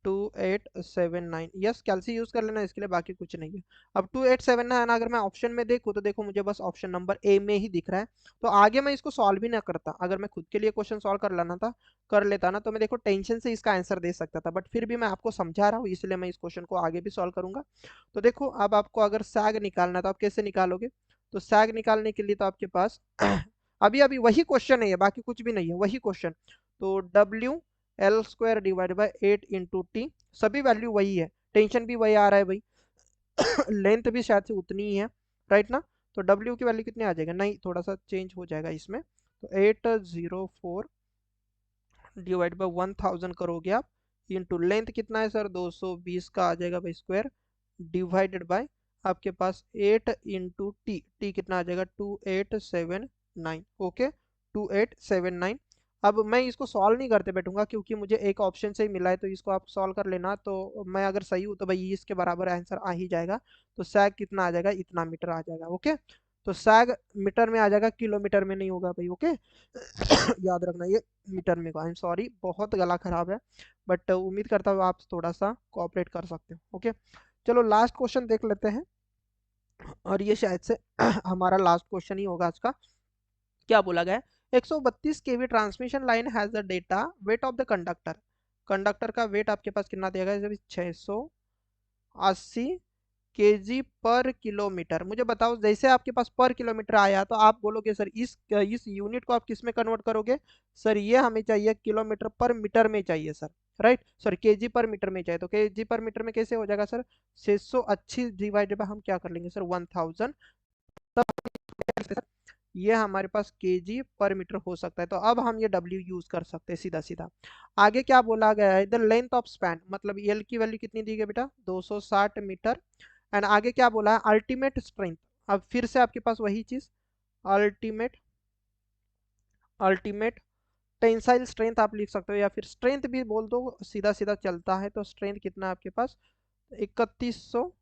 2879, यस कैलसी यूज कर लेना इसके लिए, बाकी कुछ नहीं है। अब 2879 अगर मैं ऑप्शन में देखूँ तो देखो मुझे बस ऑप्शन नंबर ए में ही दिख रहा है, तो आगे मैं इसको सॉल्व भी ना करता, अगर मैं खुद के लिए क्वेश्चन सॉल्व कर लेना था, कर लेता ना, तो मैं देखो टेंशन से इसका आंसर दे सकता था, बट फिर भी मैं आपको समझा रहा हूँ इसलिए मैं इस क्वेश्चन को आगे भी सॉल्व करूंगा। तो देखो अब आपको अगर सैग निकालना है तो आप कैसे निकालोगे, तो सैग निकालने के लिए तो आपके पास अभी अभी वही क्वेश्चन है, बाकी कुछ भी नहीं है, वही क्वेश्चन। तो WL² डिवाइड बाई 8 × T, सभी वैल्यू वही है, टेंशन भी वही आ रहा है भाई, लेंथ भी शायद से उतनी ही है, राइट ना। तो W की वैल्यू कितनी आ जाएगा, नहीं थोड़ा सा चेंज हो जाएगा इसमें, तो 804 डिवाइड बाई 1000 करोगे आप, इंटू लेंथ कितना है सर, 220 का आ जाएगा भाई स्क्वायर, डिवाइडेड बाय आपके पास 8 × टी कितना आ जाएगा, 2879, ओके 2879। अब मैं इसको सॉल्व नहीं करते बैठूंगा क्योंकि मुझे एक ऑप्शन से ही मिला है, तो इसको आप सॉल्व कर लेना, तो मैं अगर सही हूँ तो भाई इसके बराबर आंसर आ ही जाएगा। तो सैग कितना आ जाएगा, इतना मीटर आ जाएगा, ओके। तो सैग मीटर में आ जाएगा, किलोमीटर में नहीं होगा भाई, ओके। याद रखना ये मीटर में, आई एम सॉरी बहुत गला खराब है, बट उम्मीद करता हूँ आप थोड़ा सा कोऑपरेट कर सकते हो, ओके। चलो लास्ट क्वेश्चन देख लेते हैं, और ये शायद से हमारा लास्ट क्वेश्चन ही होगा आज का। क्या बोला गया है, 132 kV transmission line has the data weight of the conductor, conductor का वेट आपके पास कितना दिया गया है, 680 केजी पर किलोमीटर। मुझे बताओ जैसे आपके पास पर किलोमीटर आया तो आप बोलोगे सर इस यूनिट को आप किस में कन्वर्ट करोगे, सर ये हमें चाहिए किलोमीटर पर मीटर में चाहिए सर, राइट सर, केजी पर मीटर में चाहिए, तो केजी पर मीटर में कैसे हो जाएगा सर, 680 डिवाइडेड बाय हम क्या कर लेंगे सर 1000, तब ये हमारे पास केजी पर मीटर हो सकता है, तो अब हम ये डब्ल्यू यूज कर सकते हैं सीधा सीधा। आगे क्या बोला गया है, द लेंथ ऑफ स्पैन, मतलब एल की वैल्यू कितनी दी गई बेटा, 260 मीटर। एंड आगे क्या बोला है, अल्टीमेट स्ट्रेंथ, अब फिर से आपके पास वही चीज, अल्टीमेट अल्टीमेट टेंसाइल स्ट्रेंथ आप लिख सकते हो, या फिर स्ट्रेंथ भी बोल दो, सीधा सीधा चलता है, तो स्ट्रेंथ कितना है आपके पास, 3100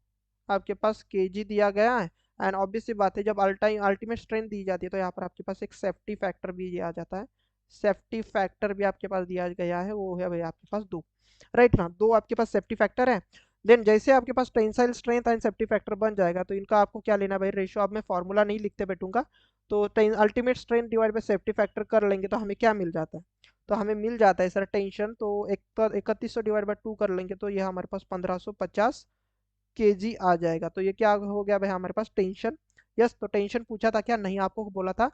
आपके पास केजी दिया गया है। एंड ऑब्वियस सी बात है, जब अल्टीमेट स्ट्रेंथ दी जाती है तो यहाँ पर आपके पास एक सेफ्टी फैक्टर भी दिया जाता है, सेफ्टी फैक्टर भी आपके पास दिया गया है, वो है भाई आपके पास 2, राइट ना, 2 आपके पास सेफ्टी फैक्टर है। देन जैसे आपके पास tensile strength and safety factor बन जाएगा तो इनका आपको क्या लेना भाई, रेशियो, अब मैं फॉर्मूला नहीं लिखते बैठूंगा, तो ultimate strength divide by safety factor कर लेंगे तो हमें क्या मिल जाता है, तो हमें मिल जाता है सर टेंशन, तो 3100 डिवाइड बाय 2 कर लेंगे तो ये हमारे पास 1550 केजी आ जाएगा, तो ये क्या हो गया भाई हमारे पास टेंशन। यस, तो टेंशन पूछा था क्या, नहीं आपको बोला था।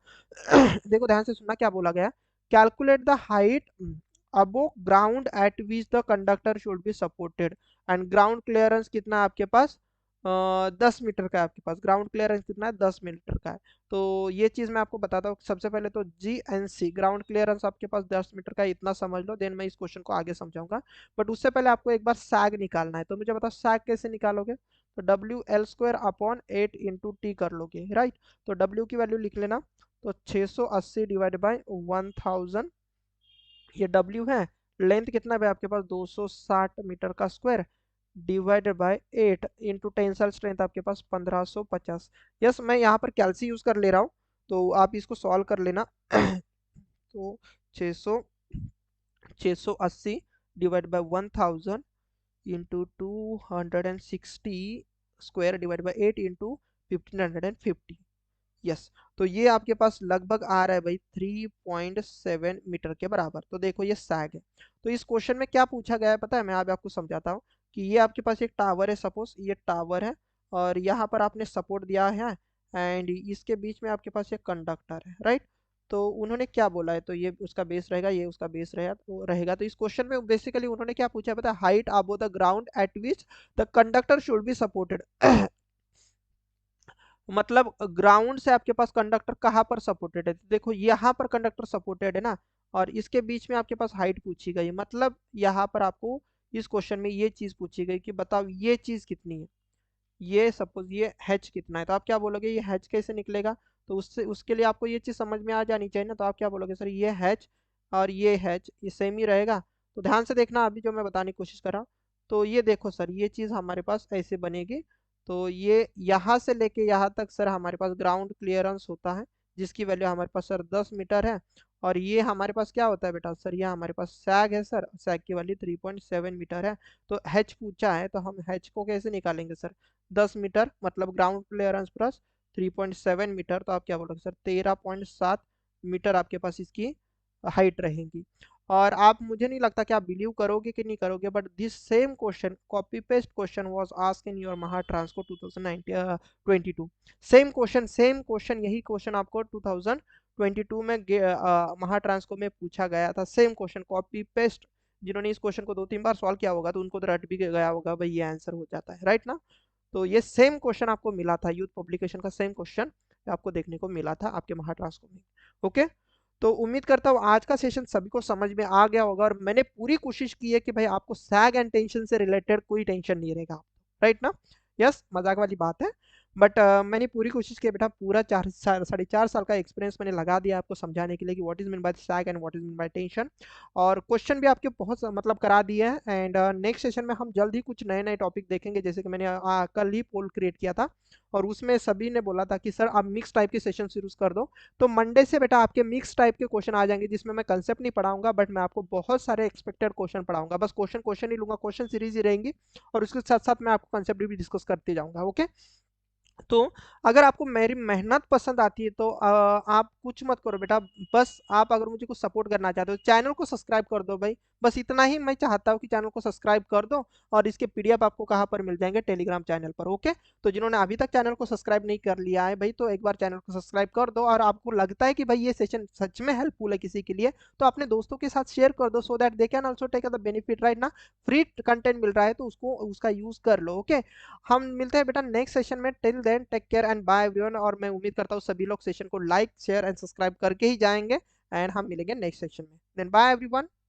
देखो ध्यान से सुनना क्या बोला गया, calculate the height above ground eight which the conductor should be supported, and ground clearance कितना है आपके पास, 10 मीटर का है आपके पास, ग्राउंड क्लियरेंस कितना है, 10 मीटर का है। तो ये चीज मैं आपको बताता हूँ, सबसे पहले तो GNC ग्राउंड क्लियरेंस आपके पास 10 मीटर का है, इतना समझ लो, देन मैं इस क्वेश्चन को आगे समझाऊंगा। बट उससे पहले आपको एक बार सैग निकालना है, तो मुझे बताओ सैग कैसे निकालोगे, तो WL² अपॉन 8 × T कर लोगे, राइट। तो W की वैल्यू लिख लेना, तो 680 डिवाइड बाई 1000, ये W है, लेंथ कितना है आपके पास 260 मीटर का square, divided by 8 into tensile strength आपके पास 1550। यस मैं यहाँ पर कैल्सी यूज कर ले रहा हूँ, तो आप इसको सॉल्व कर लेना। तो 600 680 divide by 1000 into 260 square divide by 8 into 1550, yes. तो ये आपके पास लगभग आ रहा है भाई 3.7 मीटर के बराबर, तो देखो ये सैग है। तो इस क्वेश्चन में क्या पूछा गया है पता है, मैं अब आपको समझाता हूँ, कि ये आपके पास एक टावर है, सपोज ये टावर है, और यहाँ पर आपने सपोर्ट दिया है, एंड इसके बीच में आपके पास एक कंडक्टर है, राइट। तो उन्होंने क्या बोला है, तो ये उसका बेस रहेगा, ये उसका बेस रहेगा। तो इस क्वेश्चन में बेसिकली उन्होंने क्या पूछा है पता है, height above the ground eight which the conductor should be supported. मतलब ग्राउंड से आपके पास कंडक्टर कहाँ पर सपोर्टेड है, तो देखो यहाँ पर कंडक्टर सपोर्टेड है ना, और इसके बीच में आपके पास हाइट पूछी गई, मतलब यहाँ पर आपको इस क्वेश्चन में ये चीज पूछी गई कि बताओ ये चीज कितनी है, ये सपोज ये हैच कितना है, तो आप क्या बोलोगे ये हैच कैसे निकलेगा। तो उससे उसके लिए आपको ये चीज समझ में आ जानी चाहिए ना, तो आप क्या बोलोगे सर ये हैच और ये हैच ये सेम ही रहेगा। तो ध्यान से देखना अभी जो मैं बताने की कोशिश कर रहा हूँ। तो ये देखो सर ये चीज हमारे पास ऐसे बनेगी। तो ये यहाँ से लेके यहाँ तक सर हमारे पास ग्राउंड क्लियरेंस होता है, जिसकी वैल्यू हमारे पास सर 10 मीटर है। और ये हमारे पास क्या होता है बेटा सर, ये हमारे पास सैग है सर, सैग की वैल्यू 3.7 मीटर है। तो हैच पूछा है, तो हम हैच को कैसे निकालेंगे सर, 10 मीटर मतलब ग्राउंड क्लियरेंस प्लस 3.7 मीटर, तो आप क्या बोलोगे सर 13.7 मीटर आपके पास इसकी हाइट रहेगी। और आप मुझे नहीं लगता कि आप बिलीव करोगे कि नहीं करोगे, but this same question copy paste question was asked in your महा ट्रांसको 2022। सेम क्वेश्चन यही क्वेश्चन आपको 2022 में महा ट्रांसको में पूछा गया था, सेम क्वेश्चन कॉपी पेस्ट। जिन्होंने इस क्वेश्चन को 2-3 बार सॉल्व किया होगा तो उनको तो रट भी गया होगा भाई ये आंसर हो जाता है, राइट ना। तो ये सेम क्वेश्चन आपको मिला था, यूथ पब्लिकेशन का सेम क्वेश्चन आपको देखने को मिला था आपके महाट्रांसको में। ओके, तो उम्मीद करता हूँ आज का सेशन सभी को समझ में आ गया होगा, और मैंने पूरी कोशिश की है कि भाई आपको सैग एंड टेंशन से रिलेटेड कोई टेंशन नहीं रहेगा, राइट ना। यस, मजाक वाली बात है, बट मैंने पूरी कोशिश की बेटा, पूरा 4 साढ़े 4 साल का एक्सपीरियंस मैंने लगा दिया आपको समझाने के लिए कि what is mean bye sag and what is mean by tension. और क्वेश्चन भी आपके बहुत मतलब करा दिए हैं। एंड नेक्स्ट सेशन में हम जल्द ही कुछ नए नए टॉपिक देखेंगे, जैसे कि मैंने कल ही पोल क्रिएट किया था, और उसमें सभी ने बोला था कि सर आप मिक्स टाइप के सेशन शुरू कर दो। तो मंडे से बेटा आपके मिक्स टाइप के क्वेश्चन आ जाएंगे, जिसमें मैं कंसेप्ट नहीं पढ़ाऊंगा, बट मैं आपको बहुत सारे एक्सपेक्टेड क्वेश्चन पढ़ाऊंगा, बस क्वेश्चन क्वेश्चन ही लूंगा, क्वेश्चन सीरीज ही रहेंगी, और उसके साथ साथ मैं आपको कंसेप्ट भी डिस्कस करते जाऊंगा। ओके, तो अगर आपको मेरी मेहनत पसंद आती है तो आप कुछ मत करो बेटा, बस आप अगर मुझे कुछ सपोर्ट करना चाहते हो चैनल को सब्सक्राइब कर दो भाई, बस इतना ही मैं चाहता हूँ कि चैनल को सब्सक्राइब कर दो। और इसके पीडीएफ आपको कहाँ पर मिल जाएंगे, टेलीग्राम चैनल पर। ओके, तो जिन्होंने अभी तक चैनल को सब्सक्राइब नहीं कर लिया है भाई, तो एक बार चैनल को सब्सक्राइब कर दो, और आपको लगता है कि भाई ये सेशन सच में हेल्पफुल है किसी के लिए, तो अपने दोस्तों के साथ शेयर कर दो, so that they can also take the benefit, right ना। फ्री कंटेंट मिल रहा है तो उसको उसका यूज कर लो। ओके, हम मिलते हैं बेटा नेक्स्ट सेशन में, till then take care and bye everyone. और मैं उम्मीद करता हूँ सभी लोग सेशन को लाइक शेयर एंड सब्सक्राइब करके ही जाएंगे, एंड हम मिलेंगे नेक्स्ट सेशन में, देन बाय एवरीवन।